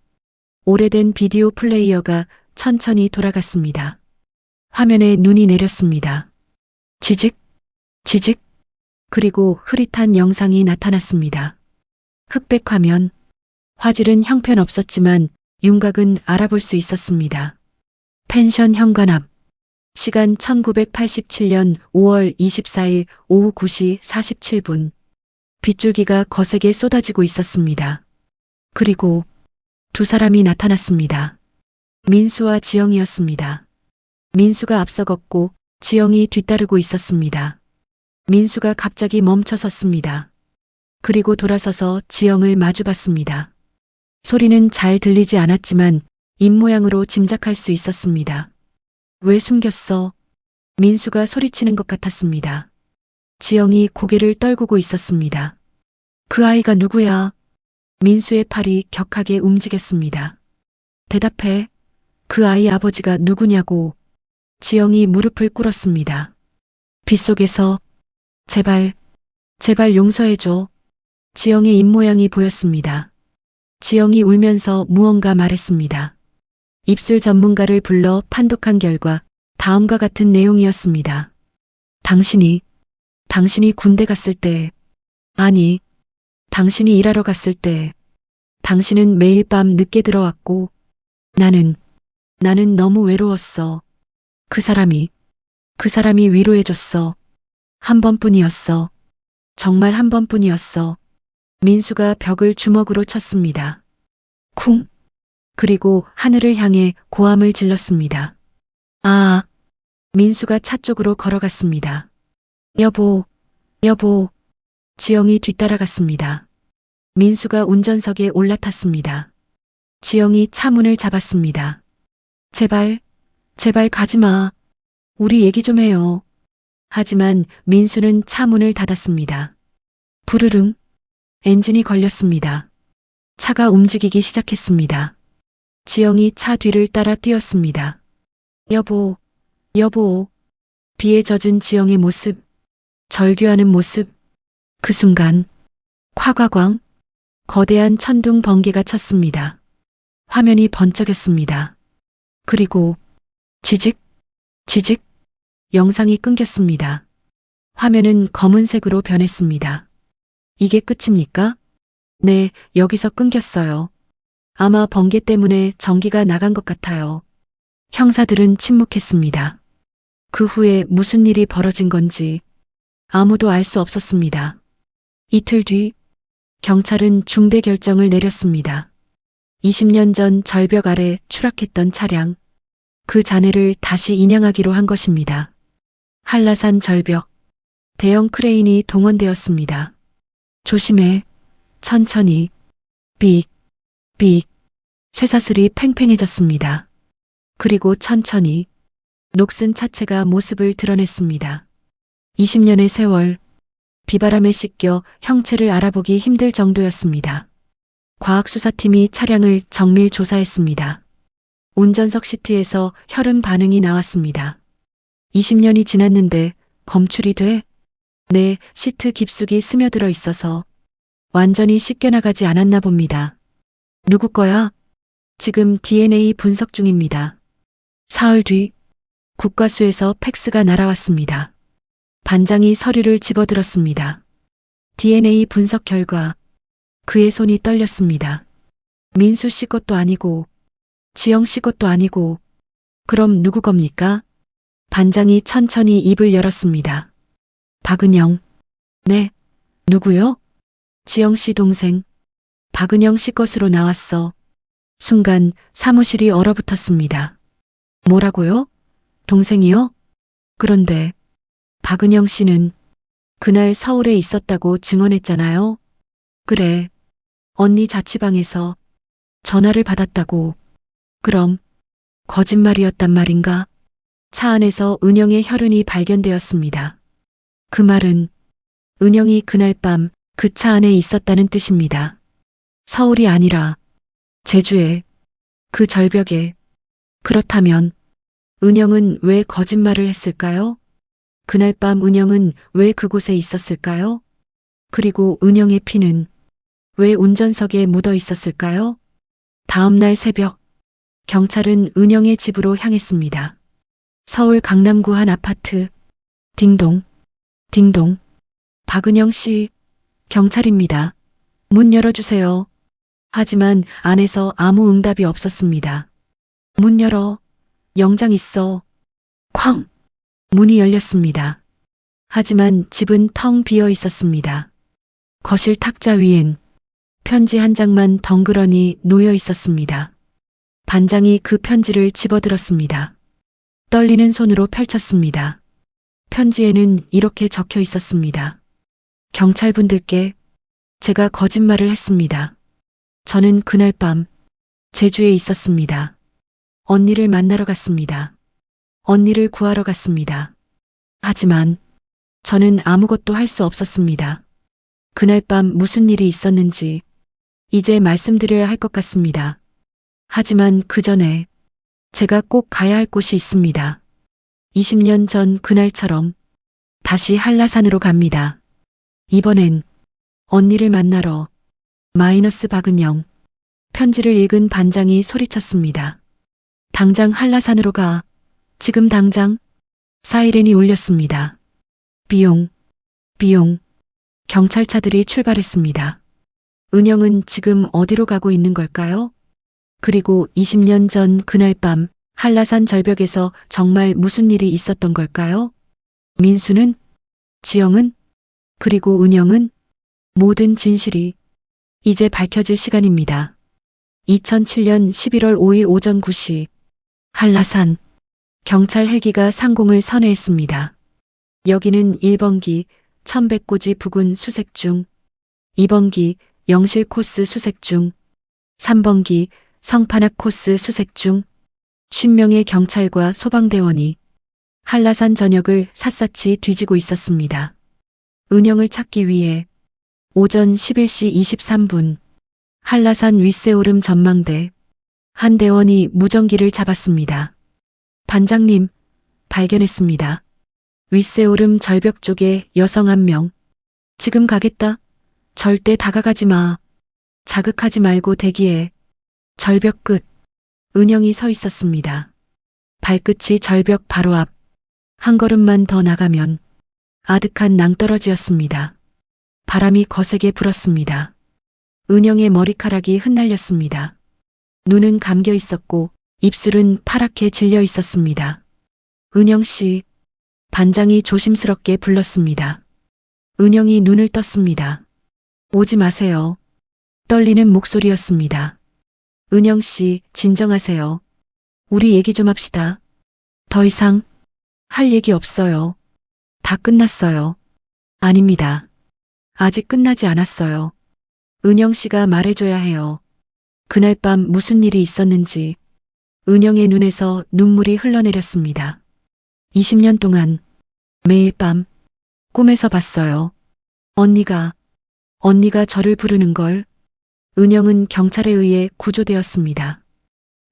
오래된 비디오 플레이어가 천천히 돌아갔습니다. 화면에 눈이 내렸습니다. 지직, 지직, 그리고 흐릿한 영상이 나타났습니다. 흑백 화면. 화질은 형편없었지만 윤곽은 알아볼 수 있었습니다. 펜션 현관 앞. 시간 1987년 5월 24일 오후 9시 47분. 빗줄기가 거세게 쏟아지고 있었습니다. 그리고 두 사람이 나타났습니다. 민수와 지영이었습니다. 민수가 앞서 걷고 지영이 뒤따르고 있었습니다. 민수가 갑자기 멈춰섰습니다. 그리고 돌아서서 지영을 마주봤습니다. 소리는 잘 들리지 않았지만 입모양으로 짐작할 수 있었습니다. 왜 숨겼어? 민수가 소리치는 것 같았습니다. 지영이 고개를 떨구고 있었습니다. 그 아이가 누구야? 민수의 팔이 격하게 움직였습니다. 대답해. 그 아이 아버지가 누구냐고. 지영이 무릎을 꿇었습니다. 빗속에서 제발, 제발 용서해줘. 지영의 입모양이 보였습니다. 지영이 울면서 무언가 말했습니다. 입술 전문가를 불러 판독한 결과 다음과 같은 내용이었습니다. 당신이 군대 갔을 때, 아니, 당신이 일하러 갔을 때, 당신은 매일 밤 늦게 들어왔고, 나는 너무 외로웠어. 그 사람이 위로해줬어. 한 번뿐이었어. 정말 한 번뿐이었어. 민수가 벽을 주먹으로 쳤습니다. 쿵. 그리고 하늘을 향해 고함을 질렀습니다. 아. 민수가 차 쪽으로 걸어갔습니다. 여보, 여보. 지영이 뒤따라갔습니다. 민수가 운전석에 올라탔습니다. 지영이 차 문을 잡았습니다. 제발, 제발 가지마. 우리 얘기 좀 해요. 하지만 민수는 차 문을 닫았습니다. 부르릉. 엔진이 걸렸습니다. 차가 움직이기 시작했습니다. 지영이 차 뒤를 따라 뛰었습니다. 여보, 여보. 비에 젖은 지영의 모습, 절규하는 모습. 그 순간 화과광, 거대한 천둥 번개가 쳤습니다. 화면이 번쩍였습니다. 그리고 지직, 지직, 영상이 끊겼습니다. 화면은 검은색으로 변했습니다. 이게 끝입니까? 네, 여기서 끊겼어요. 아마 번개 때문에 전기가 나간 것 같아요. 형사들은 침묵했습니다. 그 후에 무슨 일이 벌어진 건지 아무도 알 수 없었습니다. 이틀 뒤 경찰은 중대 결정을 내렸습니다. 20년 전 절벽 아래 추락했던 차량, 그 잔해를 다시 인양하기로 한 것입니다. 한라산 절벽, 대형 크레인이 동원되었습니다. 조심해. 천천히. 삑, 삑. 쇠사슬이 팽팽해졌습니다. 그리고 천천히 녹슨 차체가 모습을 드러냈습니다. 20년의 세월, 비바람에 씻겨 형체를 알아보기 힘들 정도였습니다. 과학수사팀이 차량을 정밀 조사했습니다. 운전석 시트에서 혈흔 반응이 나왔습니다. 20년이 지났는데 검출이 돼? 네, 시트 깊숙이 스며들어 있어서 완전히 씻겨나가지 않았나 봅니다. 누구 거야? 지금 DNA 분석 중입니다. 사흘 뒤 국과수에서 팩스가 날아왔습니다. 반장이 서류를 집어들었습니다. DNA 분석 결과 그의 손이 떨렸습니다. 민수 씨 것도 아니고 지영 씨 것도 아니고 그럼 누구 겁니까? 반장이 천천히 입을 열었습니다. 박은영. 네. 누구요? 지영 씨 동생. 박은영 씨 것으로 나왔어. 순간 사무실이 얼어붙었습니다. 뭐라고요? 동생이요? 그런데 박은영 씨는 그날 서울에 있었다고 증언했잖아요. 그래. 언니 자취방에서 전화를 받았다고. 그럼 거짓말이었단 말인가? 차 안에서 은영의 혈흔이 발견되었습니다. 그 말은 은영이 그날 밤 그 차 안에 있었다는 뜻입니다. 서울이 아니라 제주에, 그 절벽에. 그렇다면 은영은 왜 거짓말을 했을까요? 그날 밤 은영은 왜 그곳에 있었을까요? 그리고 은영의 피는 왜 운전석에 묻어 있었을까요? 다음 날 새벽, 경찰은 은영의 집으로 향했습니다. 서울 강남구 한 아파트. 딩동, 딩동. 박은영 씨, 경찰입니다. 문 열어주세요. 하지만 안에서 아무 응답이 없었습니다. 문 열어. 영장 있어. 쾅! 문이 열렸습니다. 하지만 집은 텅 비어 있었습니다. 거실 탁자 위엔 편지 한 장만 덩그러니 놓여 있었습니다. 반장이 그 편지를 집어들었습니다. 떨리는 손으로 펼쳤습니다. 편지에는 이렇게 적혀 있었습니다. 경찰분들께 제가 거짓말을 했습니다. 저는 그날 밤 제주에 있었습니다. 언니를 만나러 갔습니다. 언니를 구하러 갔습니다. 하지만 저는 아무것도 할 수 없었습니다. 그날 밤 무슨 일이 있었는지 이제 말씀드려야 할 것 같습니다. 하지만 그 전에 제가 꼭 가야 할 곳이 있습니다. 20년 전 그날처럼 다시 한라산으로 갑니다. 이번엔 언니를 만나러. 마이너스 박은영. 편지를 읽은 반장이 소리쳤습니다. 당장 한라산으로 가. 지금 당장. 사이렌이 울렸습니다. 비용, 비용. 경찰차들이 출발했습니다. 은영은 지금 어디로 가고 있는 걸까요? 그리고 20년 전 그날 밤 한라산 절벽에서 정말 무슨 일이 있었던 걸까요? 민수는? 지영은? 그리고 은영은? 모든 진실이 이제 밝혀질 시간입니다. 2007년 11월 5일 오전 9시 한라산 경찰 헬기가 상공을 선회했습니다. 여기는 1번기 천백고지 부근 수색 중, 2번기 영실 코스 수색 중, 3번기 성판악 코스 수색 중. 50명의 경찰과 소방대원이 한라산 전역을 샅샅이 뒤지고 있었습니다. 은영을 찾기 위해 오전 11시 23분 한라산 윗세오름 전망대 한 대원이 무전기를 잡았습니다. 반장님, 발견했습니다. 윗세오름 절벽 쪽에 여성 한 명. 지금 가겠다. 절대 다가가지 마. 자극하지 말고 대기해. 절벽 끝. 은영이 서 있었습니다. 발끝이 절벽 바로 앞. 한 걸음만 더 나가면 아득한 낭떠러지였습니다. 바람이 거세게 불었습니다. 은영의 머리카락이 흩날렸습니다. 눈은 감겨 있었고 입술은 파랗게 질려 있었습니다. 은영 씨, 반장이 조심스럽게 불렀습니다. 은영이 눈을 떴습니다. 오지 마세요. 떨리는 목소리였습니다. 은영 씨, 진정하세요. 우리 얘기 좀 합시다. 더 이상 할 얘기 없어요. 다 끝났어요. 아닙니다. 아직 끝나지 않았어요. 은영 씨가 말해줘야 해요. 그날 밤 무슨 일이 있었는지. 은영의 눈에서 눈물이 흘러내렸습니다. 20년 동안 매일 밤 꿈에서 봤어요. 언니가 저를 부르는 걸. 은영은 경찰에 의해 구조되었습니다.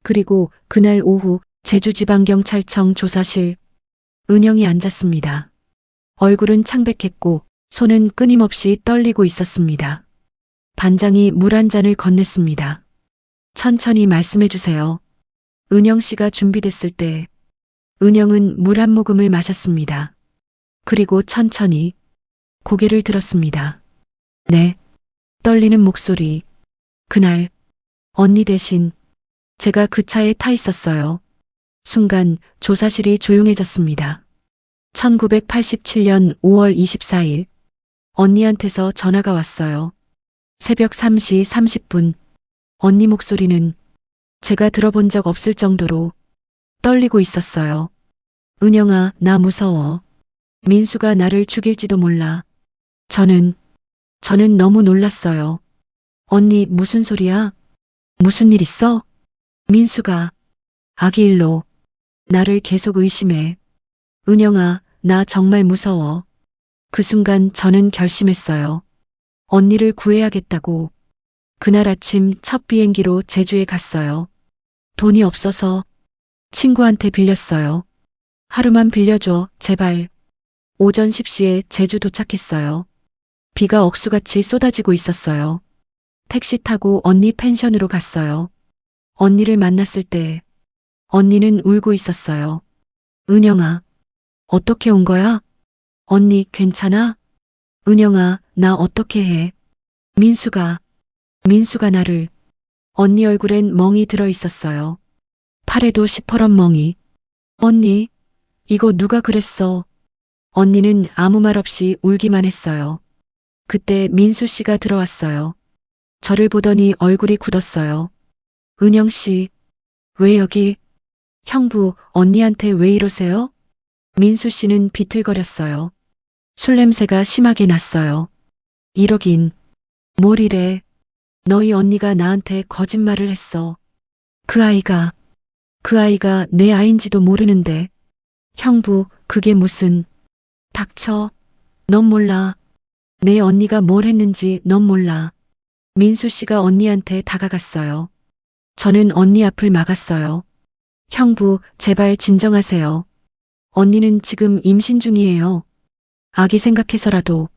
그리고 그날 오후 제주지방경찰청 조사실, 은영이 앉았습니다. 얼굴은 창백했고 손은 끊임없이 떨리고 있었습니다. 반장이 물 한 잔을 건넸습니다. 천천히 말씀해 주세요. 은영 씨가 준비됐을 때 은영은 물 한 모금을 마셨습니다. 그리고 천천히 고개를 들었습니다. 네. 떨리는 목소리. 그날 언니 대신 제가 그 차에 타 있었어요. 순간 조사실이 조용해졌습니다. 1987년 5월 24일 언니한테서 전화가 왔어요. 새벽 3시 30분. 언니 목소리는 제가 들어본 적 없을 정도로 떨리고 있었어요. 은영아, 나 무서워. 민수가 나를 죽일지도 몰라. 저는 너무 놀랐어요. 언니, 무슨 소리야? 무슨 일 있어? 민수가 아기 일로 나를 계속 의심해. 은영아, 나 정말 무서워. 그 순간 저는 결심했어요. 언니를 구해야겠다고. 그날 아침 첫 비행기로 제주에 갔어요. 돈이 없어서 친구한테 빌렸어요. 하루만 빌려줘, 제발. 오전 10시에 제주 도착했어요. 비가 억수같이 쏟아지고 있었어요. 택시 타고 언니 펜션으로 갔어요. 언니를 만났을 때 언니는 울고 있었어요. 은영아, 어떻게 온 거야? 언니, 괜찮아? 은영아, 나 어떻게 해? 민수가 나를. 언니 얼굴엔 멍이 들어 있었어요. 팔에도 시퍼런 멍이. 언니, 이거 누가 그랬어? 언니는 아무 말 없이 울기만 했어요. 그때 민수 씨가 들어왔어요. 저를 보더니 얼굴이 굳었어요. 은영 씨, 왜 여기? 형부, 언니한테 왜 이러세요? 민수 씨는 비틀거렸어요. 술 냄새가 심하게 났어요. 이러긴. 뭘 이래. 너희 언니가 나한테 거짓말을 했어. 그 아이가 내 아인지도 모르는데. 형부, 그게 무슨. 닥쳐. 넌 몰라. 내 언니가 뭘 했는지 넌 몰라. 민수 씨가 언니한테 다가갔어요. 저는 언니 앞을 막았어요. 형부, 제발 진정하세요. 언니는 지금 임신 중이에요. 아기 생각해서라도.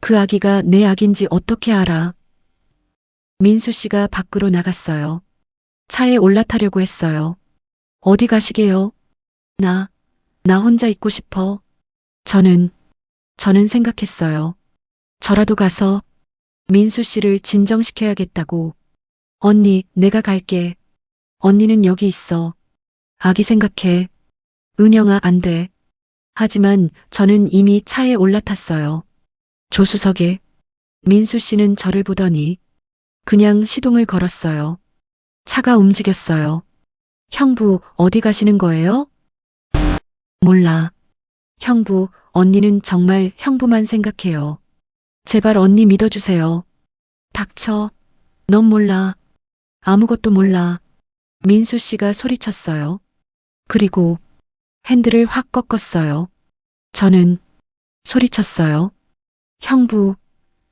그 아기가 내 아기인지 어떻게 알아? 민수 씨가 밖으로 나갔어요. 차에 올라타려고 했어요. 어디 가시게요? 나 혼자 있고 싶어. 저는 생각했어요. 저라도 가서 민수 씨를 진정시켜야겠다고. 언니, 내가 갈게. 언니는 여기 있어. 아기 생각해. 은영아, 안 돼. 하지만 저는 이미 차에 올라탔어요. 조수석에. 민수 씨는 저를 보더니 그냥 시동을 걸었어요. 차가 움직였어요. 형부, 어디 가시는 거예요? 몰라. 형부, 언니는 정말 형부만 생각해요. 제발 언니 믿어주세요. 닥쳐. 넌 몰라. 아무것도 몰라. 민수 씨가 소리쳤어요. 그리고 핸들을 확 꺾었어요. 저는 소리쳤어요. 형부,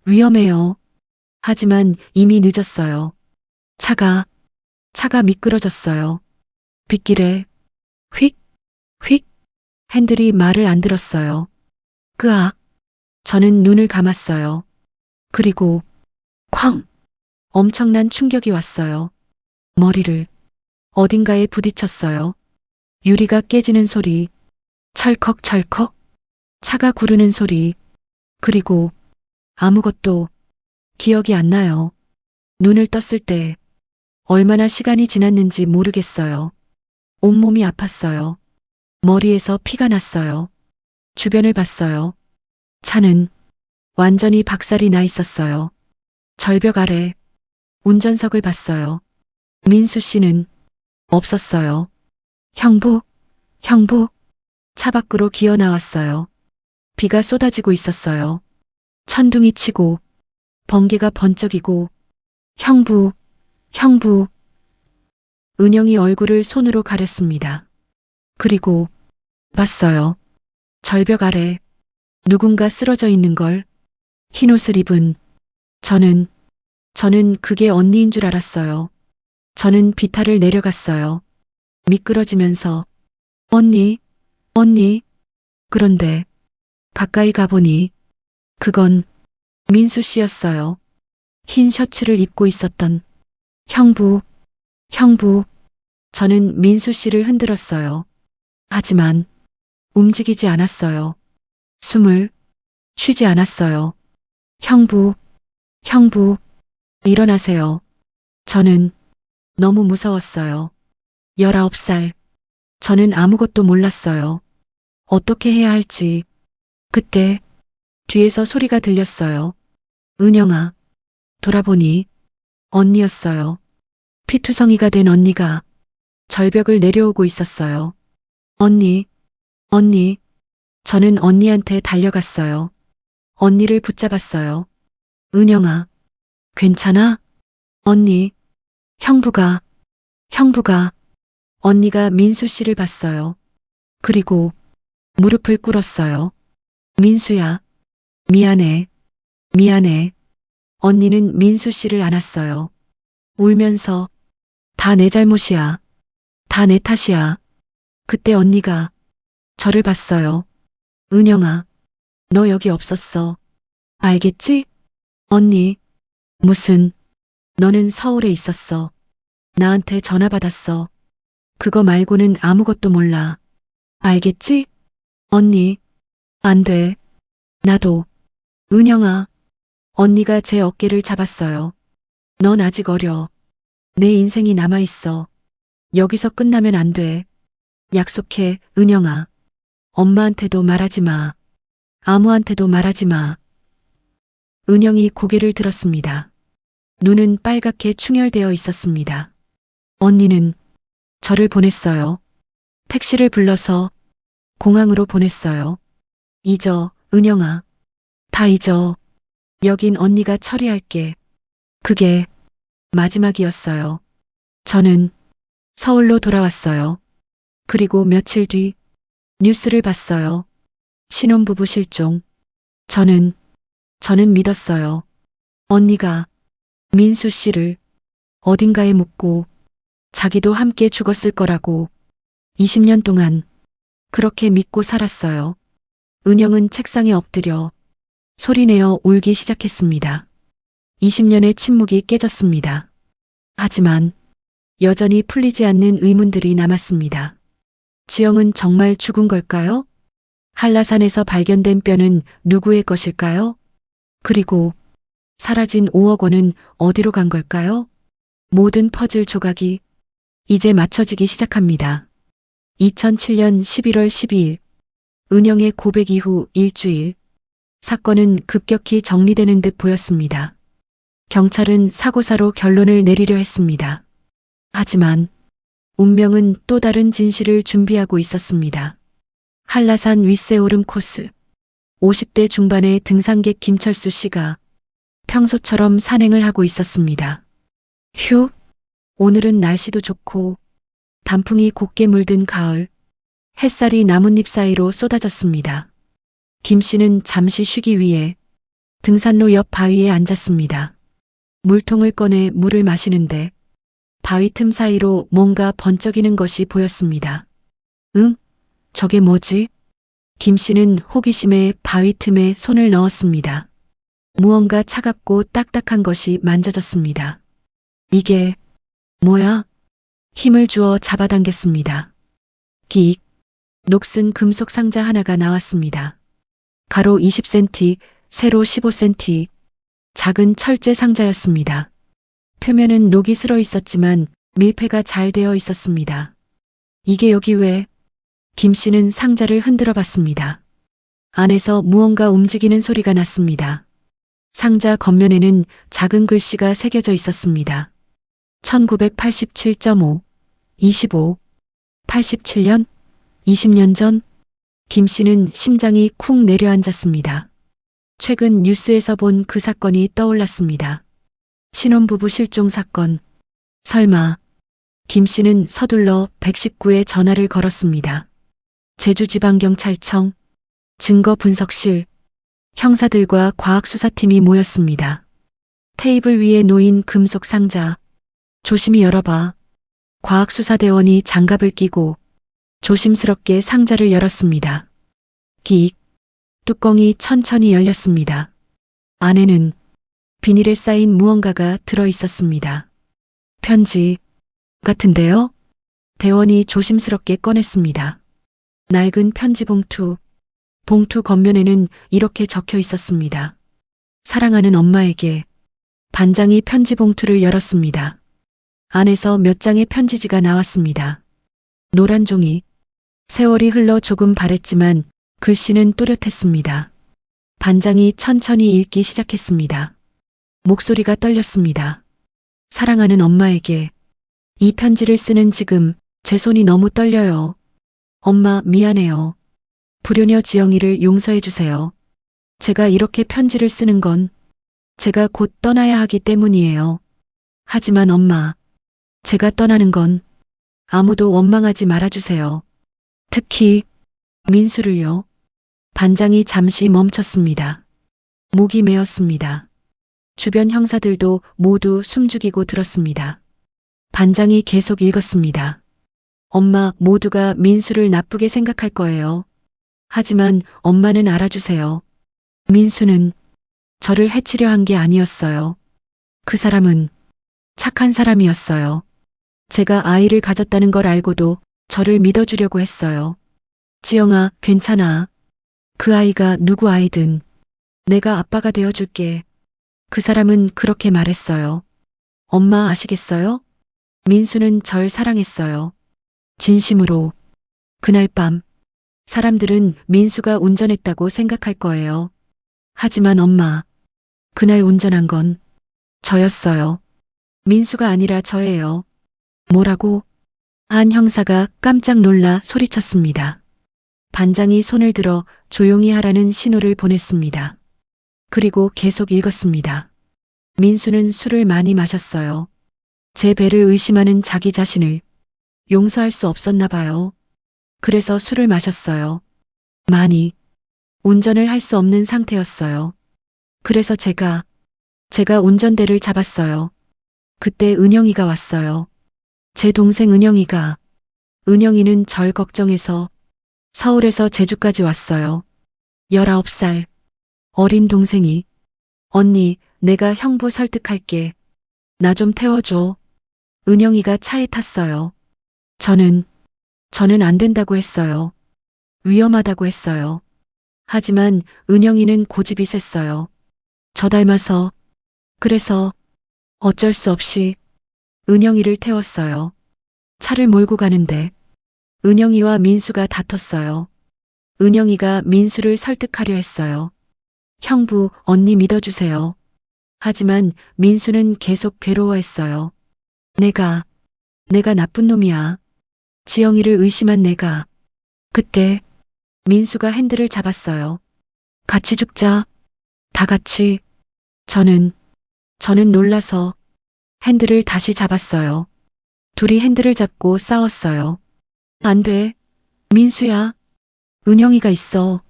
위험해요. 하지만 이미 늦었어요. 차가 미끄러졌어요. 빗길에 휙, 휙. 핸들이 말을 안 들었어요. 그악. 저는 눈을 감았어요. 그리고 쾅. 엄청난 충격이 왔어요. 머리를 어딘가에 부딪혔어요. 유리가 깨지는 소리. 철컥철컥. 차가 구르는 소리. 그리고 아무것도 기억이 안 나요. 눈을 떴을 때 얼마나 시간이 지났는지 모르겠어요. 온몸이 아팠어요. 머리에서 피가 났어요. 주변을 봤어요. 차는 완전히 박살이 나 있었어요. 절벽 아래 운전석을 봤어요. 민수 씨는 없었어요. 형부, 차 밖으로 기어 나왔어요. 비가 쏟아지고 있었어요. 천둥이 치고 번개가 번쩍이고 형부, 형부. 은영이 얼굴을 손으로 가렸습니다. 그리고 봤어요. 절벽 아래 누군가 쓰러져 있는 걸. 흰옷을 입은 저는 그게 언니인 줄 알았어요. 저는 비탈을 내려갔어요. 미끄러지면서 언니, 언니. 그런데 가까이 가보니 그건 민수 씨였어요. 흰 셔츠를 입고 있었던 형부, 형부. 저는 민수 씨를 흔들었어요. 하지만 움직이지 않았어요. 숨을 쉬지 않았어요. 형부, 형부, 일어나세요. 저는 너무 무서웠어요. 19살. 저는 아무것도 몰랐어요. 어떻게 해야 할지. 그때 뒤에서 소리가 들렸어요. 은영아. 돌아보니 언니였어요. 피투성이가 된 언니가 절벽을 내려오고 있었어요. 언니, 언니. 저는 언니한테 달려갔어요. 언니를 붙잡았어요. 은영아, 괜찮아? 언니, 형부가. 언니가 민수 씨를 봤어요. 그리고 무릎을 꿇었어요. 민수야, 미안해, 미안해. 언니는 민수 씨를 안았어요. 울면서 다 내 잘못이야. 다 내 탓이야. 그때 언니가 저를 봤어요. 은영아, 너 여기 없었어. 알겠지? 언니, 무슨, 너는 서울에 있었어. 나한테 전화 받았어. 그거 말고는 아무것도 몰라. 알겠지? 언니, 안 돼. 나도. 은영아, 언니가 제 어깨를 잡았어요. 넌 아직 어려. 내 인생이 남아있어. 여기서 끝나면 안 돼. 약속해, 은영아. 엄마한테도 말하지 마. 아무한테도 말하지 마. 은영이 고개를 들었습니다. 눈은 빨갛게 충혈되어 있었습니다. 언니는 저를 보냈어요. 택시를 불러서 공항으로 보냈어요. 잊어, 은영아. 다 잊어. 여긴 언니가 처리할게. 그게 마지막이었어요. 저는 서울로 돌아왔어요. 그리고 며칠 뒤 뉴스를 봤어요. 신혼부부 실종. 저는 믿었어요. 언니가 민수 씨를 어딘가에 묻고 자기도 함께 죽었을 거라고. 20년 동안 그렇게 믿고 살았어요. 은영은 책상에 엎드려 소리내어 울기 시작했습니다. 20년의 침묵이 깨졌습니다. 하지만 여전히 풀리지 않는 의문들이 남았습니다. 지영은 정말 죽은 걸까요? 한라산에서 발견된 뼈는 누구의 것일까요? 그리고 사라진 5억 원은 어디로 간 걸까요? 모든 퍼즐 조각이 이제 맞춰지기 시작합니다. 2007년 11월 12일, 은영의 고백 이후 일주일, 사건은 급격히 정리되는 듯 보였습니다. 경찰은 사고사로 결론을 내리려 했습니다. 하지만 운명은 또 다른 진실을 준비하고 있었습니다. 한라산 윗세오름 코스. 50대 중반의 등산객 김철수 씨가 평소처럼 산행을 하고 있었습니다. 휴, 오늘은 날씨도 좋고 단풍이 곱게 물든 가을, 햇살이 나뭇잎 사이로 쏟아졌습니다. 김 씨는 잠시 쉬기 위해 등산로 옆 바위에 앉았습니다. 물통을 꺼내 물을 마시는데 바위 틈 사이로 뭔가 번쩍이는 것이 보였습니다. 응? 저게 뭐지? 김 씨는 호기심에 바위 틈에 손을 넣었습니다. 무언가 차갑고 딱딱한 것이 만져졌습니다. 이게 뭐야? 힘을 주어 잡아당겼습니다. 기익. 녹슨 금속 상자 하나가 나왔습니다. 가로 20cm, 세로 15cm. 작은 철제 상자였습니다. 표면은 녹이 슬어 있었지만 밀폐가 잘 되어 있었습니다. 이게 여기 왜? 김 씨는 상자를 흔들어 봤습니다. 안에서 무언가 움직이는 소리가 났습니다. 상자 겉면에는 작은 글씨가 새겨져 있었습니다. 1987.5, 25, 87년, 20년 전. 김 씨는 심장이 쿵 내려앉았습니다. 최근 뉴스에서 본 그 사건이 떠올랐습니다. 신혼부부 실종 사건. 설마. 김 씨는 서둘러 119에 전화를 걸었습니다. 제주지방경찰청, 증거분석실, 형사들과 과학수사팀이 모였습니다. 테이블 위에 놓인 금속 상자. 조심히 열어봐. 과학수사대원이 장갑을 끼고 조심스럽게 상자를 열었습니다. 긱. 뚜껑이 천천히 열렸습니다. 안에는 비닐에 쌓인 무언가가 들어 있었습니다. 편지 같은데요? 대원이 조심스럽게 꺼냈습니다. 낡은 편지 봉투. 봉투 겉면에는 이렇게 적혀 있었습니다. 사랑하는 엄마에게. 반장이 편지 봉투를 열었습니다. 안에서 몇 장의 편지지가 나왔습니다. 노란 종이. 세월이 흘러 조금 바랬지만 글씨는 또렷했습니다. 반장이 천천히 읽기 시작했습니다. 목소리가 떨렸습니다. 사랑하는 엄마에게. 이 편지를 쓰는 지금 제 손이 너무 떨려요. 엄마 미안해요. 불효녀 지영이를 용서해 주세요. 제가 이렇게 편지를 쓰는 건 제가 곧 떠나야 하기 때문이에요. 하지만 엄마, 제가 떠나는 건 아무도 원망하지 말아주세요. 특히 민수를요. 반장이 잠시 멈췄습니다. 목이 메었습니다. 주변 형사들도 모두 숨죽이고 들었습니다. 반장이 계속 읽었습니다. 엄마, 모두가 민수를 나쁘게 생각할 거예요. 하지만 엄마는 알아주세요. 민수는 저를 해치려 한 게 아니었어요. 그 사람은 착한 사람이었어요. 제가 아이를 가졌다는 걸 알고도 저를 믿어주려고 했어요. 지영아, 괜찮아. 그 아이가 누구 아이든 내가 아빠가 되어줄게. 그 사람은 그렇게 말했어요. 엄마 아시겠어요? 민수는 절 사랑했어요. 진심으로. 그날 밤 사람들은 민수가 운전했다고 생각할 거예요. 하지만 엄마, 그날 운전한 건 저였어요. 민수가 아니라 저예요. 뭐라고? 한 형사가 깜짝 놀라 소리쳤습니다. 반장이 손을 들어 조용히 하라는 신호를 보냈습니다. 그리고 계속 읽었습니다. 민수는 술을 많이 마셨어요. 제 배를 의심하는 자기 자신을 용서할 수 없었나 봐요. 그래서 술을 마셨어요. 많이. 운전을 할 수 없는 상태였어요. 그래서 제가 운전대를 잡았어요. 그때 은영이가 왔어요. 제 동생 은영이가. 은영이는 절 걱정해서 서울에서 제주까지 왔어요. 19살. 어린 동생이. 언니, 내가 형부 설득할게. 나 좀 태워줘. 은영이가 차에 탔어요. 저는 안 된다고 했어요. 위험하다고 했어요. 하지만 은영이는 고집이 셌어요. 저 닮아서. 그래서 어쩔 수 없이 은영이를 태웠어요. 차를 몰고 가는데 은영이와 민수가 다퉜어요. 은영이가 민수를 설득하려 했어요. 형부, 언니 믿어주세요. 하지만 민수는 계속 괴로워했어요. 내가 나쁜 놈이야. 지영이를 의심한 내가. 그때 민수가 핸들을 잡았어요. 같이 죽자. 다 같이. 저는 놀라서 핸들을 다시 잡았어요. 둘이 핸들을 잡고 싸웠어요. 안 돼. 민수야. 은영이가 있어.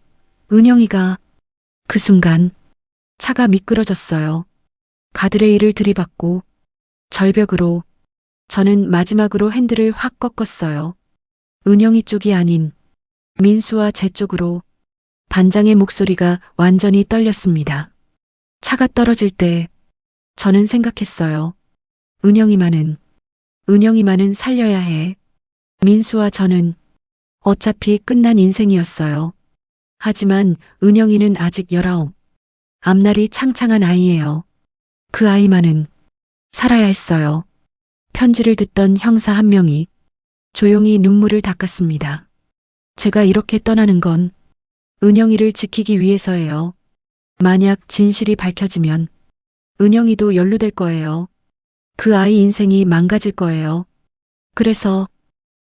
은영이가. 그 순간 차가 미끄러졌어요. 가드레일을 들이받고 절벽으로. 저는 마지막으로 핸들을 확 꺾었어요. 은영이 쪽이 아닌 민수와 제 쪽으로. 반장의 목소리가 완전히 떨렸습니다. 차가 떨어질 때 저는 생각했어요. 은영이만은 살려야 해. 민수와 저는 어차피 끝난 인생이었어요. 하지만 은영이는 아직 19. 앞날이 창창한 아이예요. 그 아이만은 살아야 했어요. 편지를 듣던 형사 한 명이 조용히 눈물을 닦았습니다. 제가 이렇게 떠나는 건 은영이를 지키기 위해서예요. 만약 진실이 밝혀지면 은영이도 연루될 거예요. 그 아이 인생이 망가질 거예요. 그래서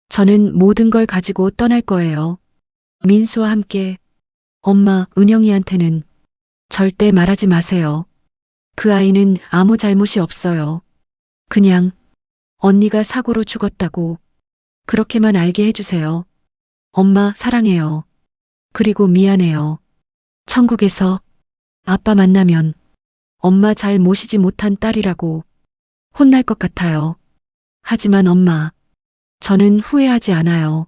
저는 모든 걸 가지고 떠날 거예요. 민수와 함께. 엄마, 은영이한테는 절대 말하지 마세요. 그 아이는 아무 잘못이 없어요. 그냥 언니가 사고로 죽었다고 그렇게만 알게 해주세요. 엄마 사랑해요. 그리고 미안해요. 천국에서 아빠 만나면 엄마 잘 모시지 못한 딸이라고 혼날 것 같아요. 하지만 엄마, 저는 후회하지 않아요.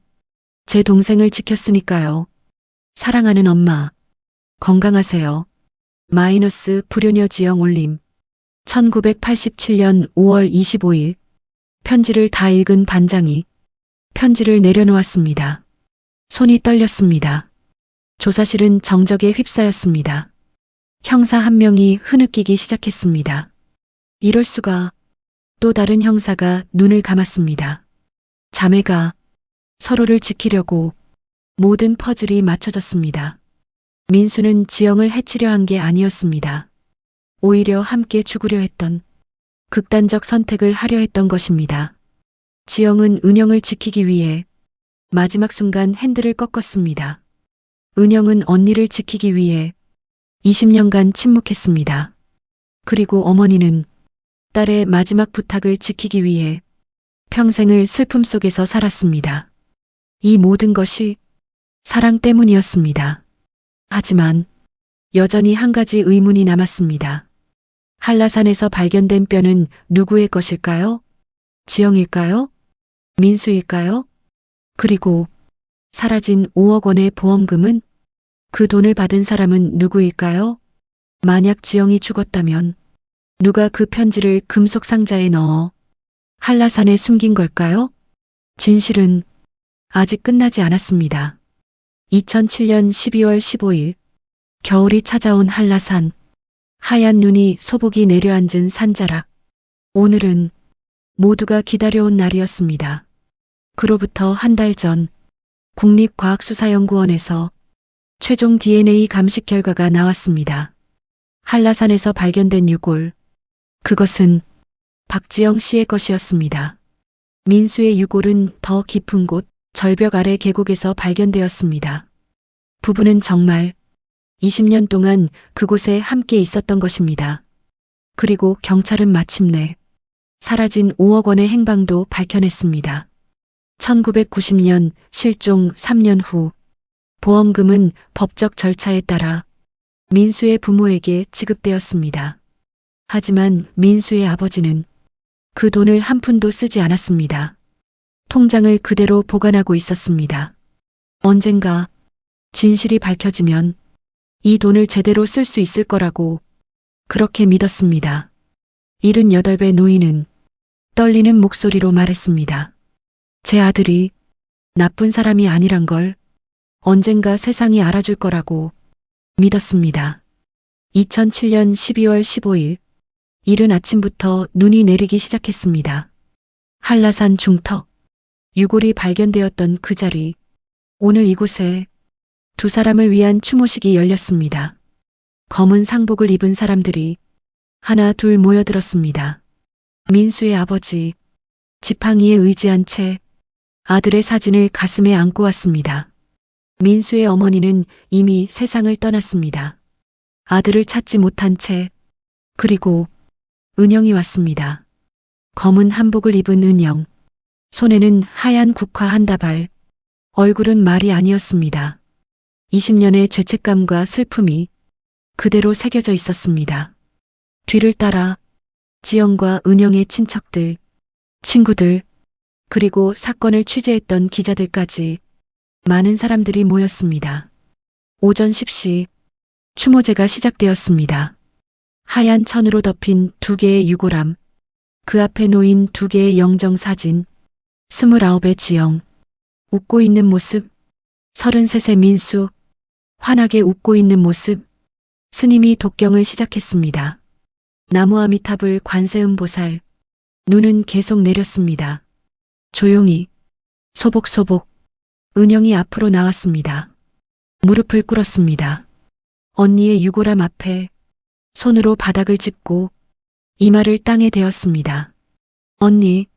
제 동생을 지켰으니까요. 사랑하는 엄마, 건강하세요. 마이너스 불효녀 지영 올림. 1987년 5월 25일. 편지를 다 읽은 반장이 편지를 내려놓았습니다. 손이 떨렸습니다. 조사실은 정적에 휩싸였습니다. 형사 한 명이 흐느끼기 시작했습니다. 이럴 수가. 또 다른 형사가 눈을 감았습니다. 자매가 서로를 지키려고 모든 퍼즐이 맞춰졌습니다. 민수는 지영을 해치려 한 게 아니었습니다. 오히려 함께 죽으려 했던 극단적 선택을 하려 했던 것입니다. 지영은 은영을 지키기 위해 마지막 순간 핸들을 꺾었습니다. 은영은 언니를 지키기 위해 20년간 침묵했습니다. 그리고 어머니는 딸의 마지막 부탁을 지키기 위해 평생을 슬픔 속에서 살았습니다. 이 모든 것이 사랑 때문이었습니다. 하지만 여전히 한 가지 의문이 남았습니다. 한라산에서 발견된 뼈는 누구의 것일까요? 지영일까요? 민수일까요? 그리고 사라진 5억 원의 보험금은? 그 돈을 받은 사람은 누구일까요? 만약 지영이 죽었다면 누가 그 편지를 금속 상자에 넣어 한라산에 숨긴 걸까요? 진실은 아직 끝나지 않았습니다. 2007년 12월 15일 겨울이 찾아온 한라산. 하얀 눈이 소복이 내려앉은 산자락. 오늘은 모두가 기다려온 날이었습니다. 그로부터 한 달 전 국립과학수사연구원에서 최종 DNA 감식 결과가 나왔습니다. 한라산에서 발견된 유골. 그것은 박지영 씨의 것이었습니다. 민수의 유골은 더 깊은 곳 절벽 아래 계곡에서 발견되었습니다. 부부는 정말 20년 동안 그곳에 함께 있었던 것입니다. 그리고 경찰은 마침내 사라진 5억 원의 행방도 밝혀냈습니다. 1990년 실종 3년 후 보험금은 법적 절차에 따라 민수의 부모에게 지급되었습니다. 하지만 민수의 아버지는 그 돈을 한 푼도 쓰지 않았습니다. 통장을 그대로 보관하고 있었습니다. 언젠가 진실이 밝혀지면 이 돈을 제대로 쓸 수 있을 거라고 그렇게 믿었습니다. 78배 노인은 떨리는 목소리로 말했습니다. 제 아들이 나쁜 사람이 아니란 걸 언젠가 세상이 알아줄 거라고 믿었습니다. 2007년 12월 15일 이른 아침부터 눈이 내리기 시작했습니다. 한라산 중턱 유골이 발견되었던 그 자리. 오늘 이곳에 두 사람을 위한 추모식이 열렸습니다. 검은 상복을 입은 사람들이 하나 둘 모여들었습니다. 민수의 아버지 지팡이에 의지한 채 아들의 사진을 가슴에 안고 왔습니다. 민수의 어머니는 이미 세상을 떠났습니다. 아들을 찾지 못한 채. 그리고 은영이 왔습니다. 검은 한복을 입은 은영. 손에는 하얀 국화 한 다발. 얼굴은 말이 아니었습니다. 20년의 죄책감과 슬픔이 그대로 새겨져 있었습니다. 뒤를 따라 지영과 은영의 친척들, 친구들, 그리고 사건을 취재했던 기자들까지 많은 사람들이 모였습니다. 오전 10시 추모제가 시작되었습니다. 하얀 천으로 덮인 두 개의 유골함, 그 앞에 놓인 두 개의 영정사진, 29의 지영, 웃고 있는 모습, 33의 민수, 환하게 웃고 있는 모습. 스님이 독경을 시작했습니다. 나무 아미탑을 관세음보살. 눈은 계속 내렸습니다. 조용히, 소복소복. 은영이 앞으로 나왔습니다. 무릎을 꿇었습니다. 언니의 유골함 앞에 손으로 바닥을 짚고 이마를 땅에 대었습니다. 언니,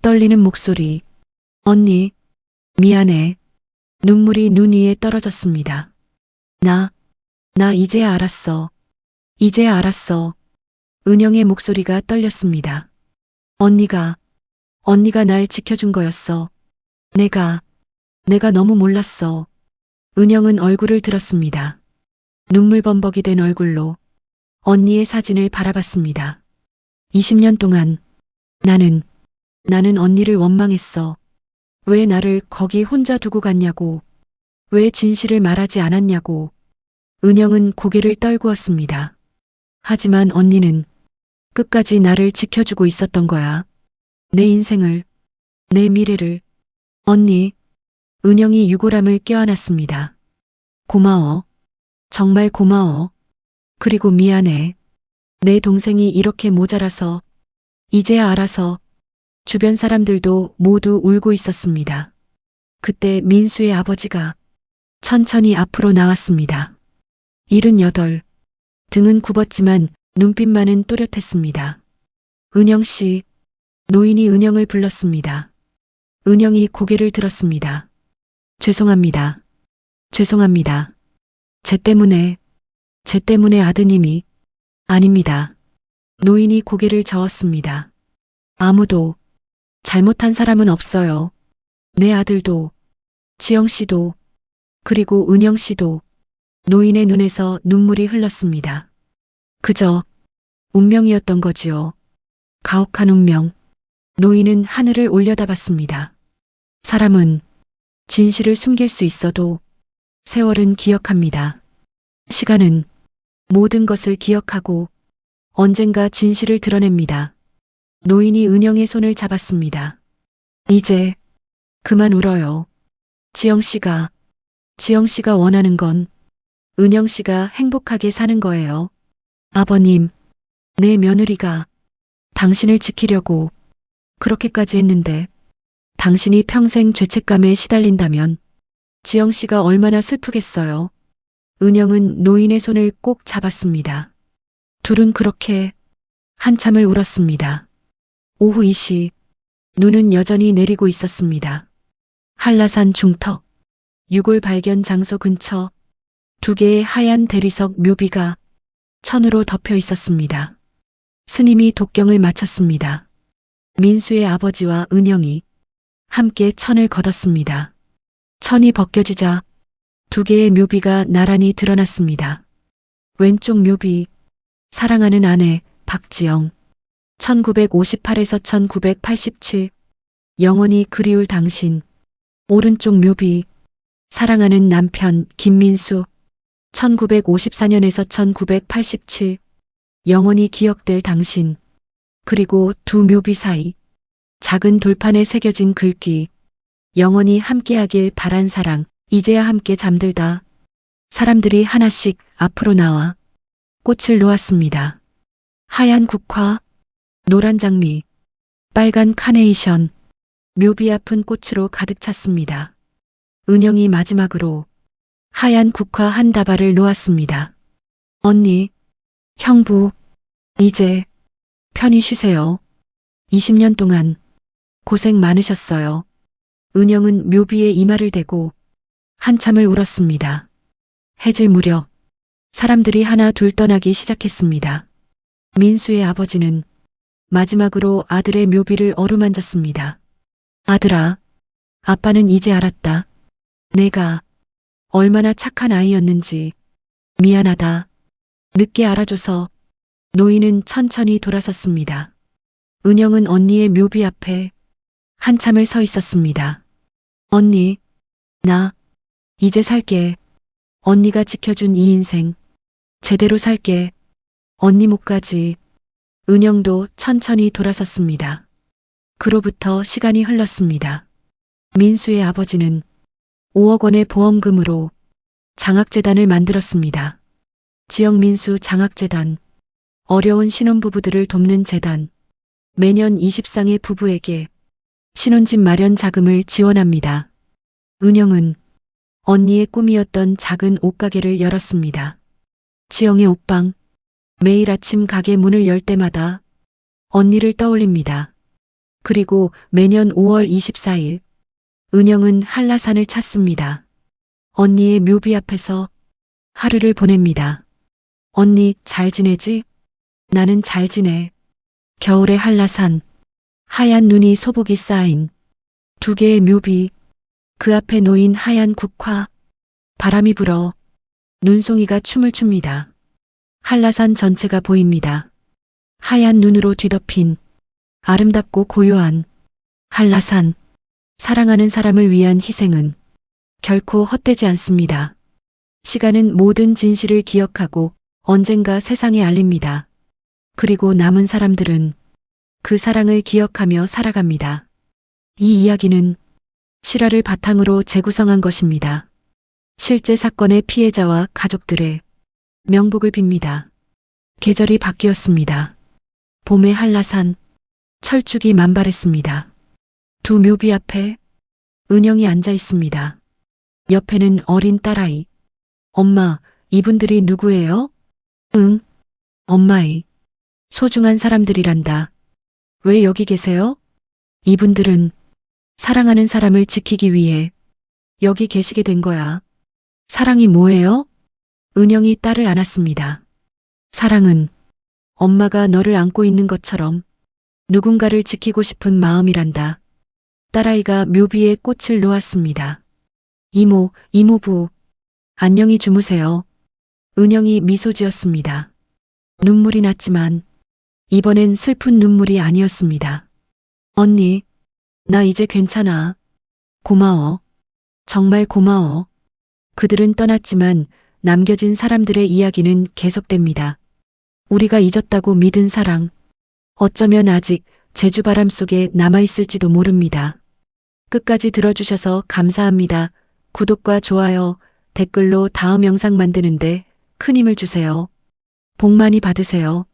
떨리는 목소리. 언니, 미안해. 눈물이 눈 위에 떨어졌습니다. 나 이제야 알았어. 이제야 알았어. 은영의 목소리가 떨렸습니다. 언니가 날 지켜준 거였어. 내가 너무 몰랐어. 은영은 얼굴을 들었습니다. 눈물범벅이 된 얼굴로 언니의 사진을 바라봤습니다. 20년 동안 나는 언니를 원망했어. 왜 나를 거기 혼자 두고 갔냐고. 왜 진실을 말하지 않았냐고. 은영은 고개를 떨구었습니다. 하지만 언니는 끝까지 나를 지켜주고 있었던 거야. 내 인생을, 내 미래를. 언니, 은영이 유골함을 껴안았습니다. 고마워. 정말 고마워. 그리고 미안해. 내 동생이 이렇게 모자라서, 이제야 알아서. 주변 사람들도 모두 울고 있었습니다. 그때 민수의 아버지가 천천히 앞으로 나왔습니다. 78. 등은 굽었지만 눈빛만은 또렷했습니다. 은영 씨. 노인이 은영을 불렀습니다. 은영이 고개를 들었습니다. 죄송합니다. 죄송합니다. 제 때문에 아드님이. 아닙니다. 노인이 고개를 저었습니다. 아무도 잘못한 사람은 없어요. 내 아들도, 지영 씨도, 그리고 은영 씨도. 노인의 눈에서 눈물이 흘렀습니다. 그저 운명이었던 거지요. 가혹한 운명. 노인은 하늘을 올려다봤습니다. 사람은 진실을 숨길 수 있어도 세월은 기억합니다. 시간은 모든 것을 기억하고 언젠가 진실을 드러냅니다. 노인이 은영의 손을 잡았습니다. 이제 그만 울어요. 지영 씨가 원하는 건 은영 씨가 행복하게 사는 거예요. 아버님, 내 며느리가 당신을 지키려고 그렇게까지 했는데 당신이 평생 죄책감에 시달린다면 지영 씨가 얼마나 슬프겠어요. 은영은 노인의 손을 꼭 잡았습니다. 둘은 그렇게 한참을 울었습니다. 오후 2시, 눈은 여전히 내리고 있었습니다. 한라산 중턱, 유골 발견 장소 근처 2개의 하얀 대리석 묘비가 천으로 덮여 있었습니다. 스님이 독경을 마쳤습니다. 민수의 아버지와 은영이 함께 천을 걷었습니다. 천이 벗겨지자 2개의 묘비가 나란히 드러났습니다. 왼쪽 묘비, 사랑하는 아내 박지영, 1958에서 1987, 영원히 그리울 당신. 오른쪽 묘비, 사랑하는 남편 김민수, 1954년에서 1987, 영원히 기억될 당신. 그리고 2 묘비 사이, 작은 돌판에 새겨진 글귀, 영원히 함께하길 바란 사랑. 이제야 함께 잠들다. 사람들이 하나씩 앞으로 나와 꽃을 놓았습니다. 하얀 국화, 노란 장미, 빨간 카네이션, 묘비 앞은 꽃으로 가득 찼습니다. 은영이 마지막으로 하얀 국화 한 다발을 놓았습니다. 언니, 형부, 이제 편히 쉬세요. 20년 동안 고생 많으셨어요. 은영은 묘비에 이마를 대고 한참을 울었습니다. 해질 무렵 사람들이 하나 둘 떠나기 시작했습니다. 민수의 아버지는 마지막으로 아들의 묘비를 어루만졌습니다. 아들아, 아빠는 이제 알았다. 내가 얼마나 착한 아이였는지. 미안하다. 늦게 알아줘서. 노인은 천천히 돌아섰습니다. 은영은 언니의 묘비 앞에 한참을 서 있었습니다. 언니, 나 이제 살게. 언니가 지켜준 이 인생 제대로 살게. 언니 목까지. 은영도 천천히 돌아섰습니다. 그로부터 시간이 흘렀습니다. 민수의 아버지는 5억 원의 보험금으로 장학재단을 만들었습니다. 지역민수 장학재단, 어려운 신혼부부들을 돕는 재단. 매년 20쌍의 부부에게 신혼집 마련 자금을 지원합니다. 은영은 언니의 꿈이었던 작은 옷가게를 열었습니다. 지영의 옷방. 매일 아침 가게 문을 열 때마다 언니를 떠올립니다. 그리고 매년 5월 24일 은영은 한라산을 찾습니다. 언니의 묘비 앞에서 하루를 보냅니다. 언니 잘 지내지? 나는 잘 지내. 겨울의 한라산. 하얀 눈이 소복이 쌓인 두 개의 묘비. 그 앞에 놓인 하얀 국화. 바람이 불어 눈송이가 춤을 춥니다. 한라산 전체가 보입니다. 하얀 눈으로 뒤덮인 아름답고 고요한 한라산. 사랑하는 사람을 위한 희생은 결코 헛되지 않습니다. 시간은 모든 진실을 기억하고 언젠가 세상에 알립니다. 그리고 남은 사람들은 그 사랑을 기억하며 살아갑니다. 이 이야기는 실화를 바탕으로 재구성한 것입니다. 실제 사건의 피해자와 가족들의 명복을 빕니다. 계절이 바뀌었습니다. 봄의 한라산. 철쭉이 만발했습니다. 두 묘비 앞에 은영이 앉아 있습니다. 옆에는 어린 딸아이. 엄마, 이분들이 누구예요? 응, 엄마의 소중한 사람들이란다. 왜 여기 계세요? 이분들은 사랑하는 사람을 지키기 위해 여기 계시게 된 거야. 사랑이 뭐예요? 은영이 딸을 안았습니다. 사랑은 엄마가 너를 안고 있는 것처럼 누군가를 지키고 싶은 마음이란다. 딸아이가 묘비에 꽃을 놓았습니다. 이모, 이모부, 안녕히 주무세요. 은영이 미소 지었습니다. 눈물이 났지만 이번엔 슬픈 눈물이 아니었습니다. 언니, 나 이제 괜찮아. 고마워. 정말 고마워. 그들은 떠났지만 남겨진 사람들의 이야기는 계속됩니다. 우리가 잊었다고 믿은 사랑. 어쩌면 아직 제주바람 속에 남아있을지도 모릅니다. 끝까지 들어주셔서 감사합니다. 구독과 좋아요, 댓글로 다음 영상 만드는데 큰 힘을 주세요. 복 많이 받으세요.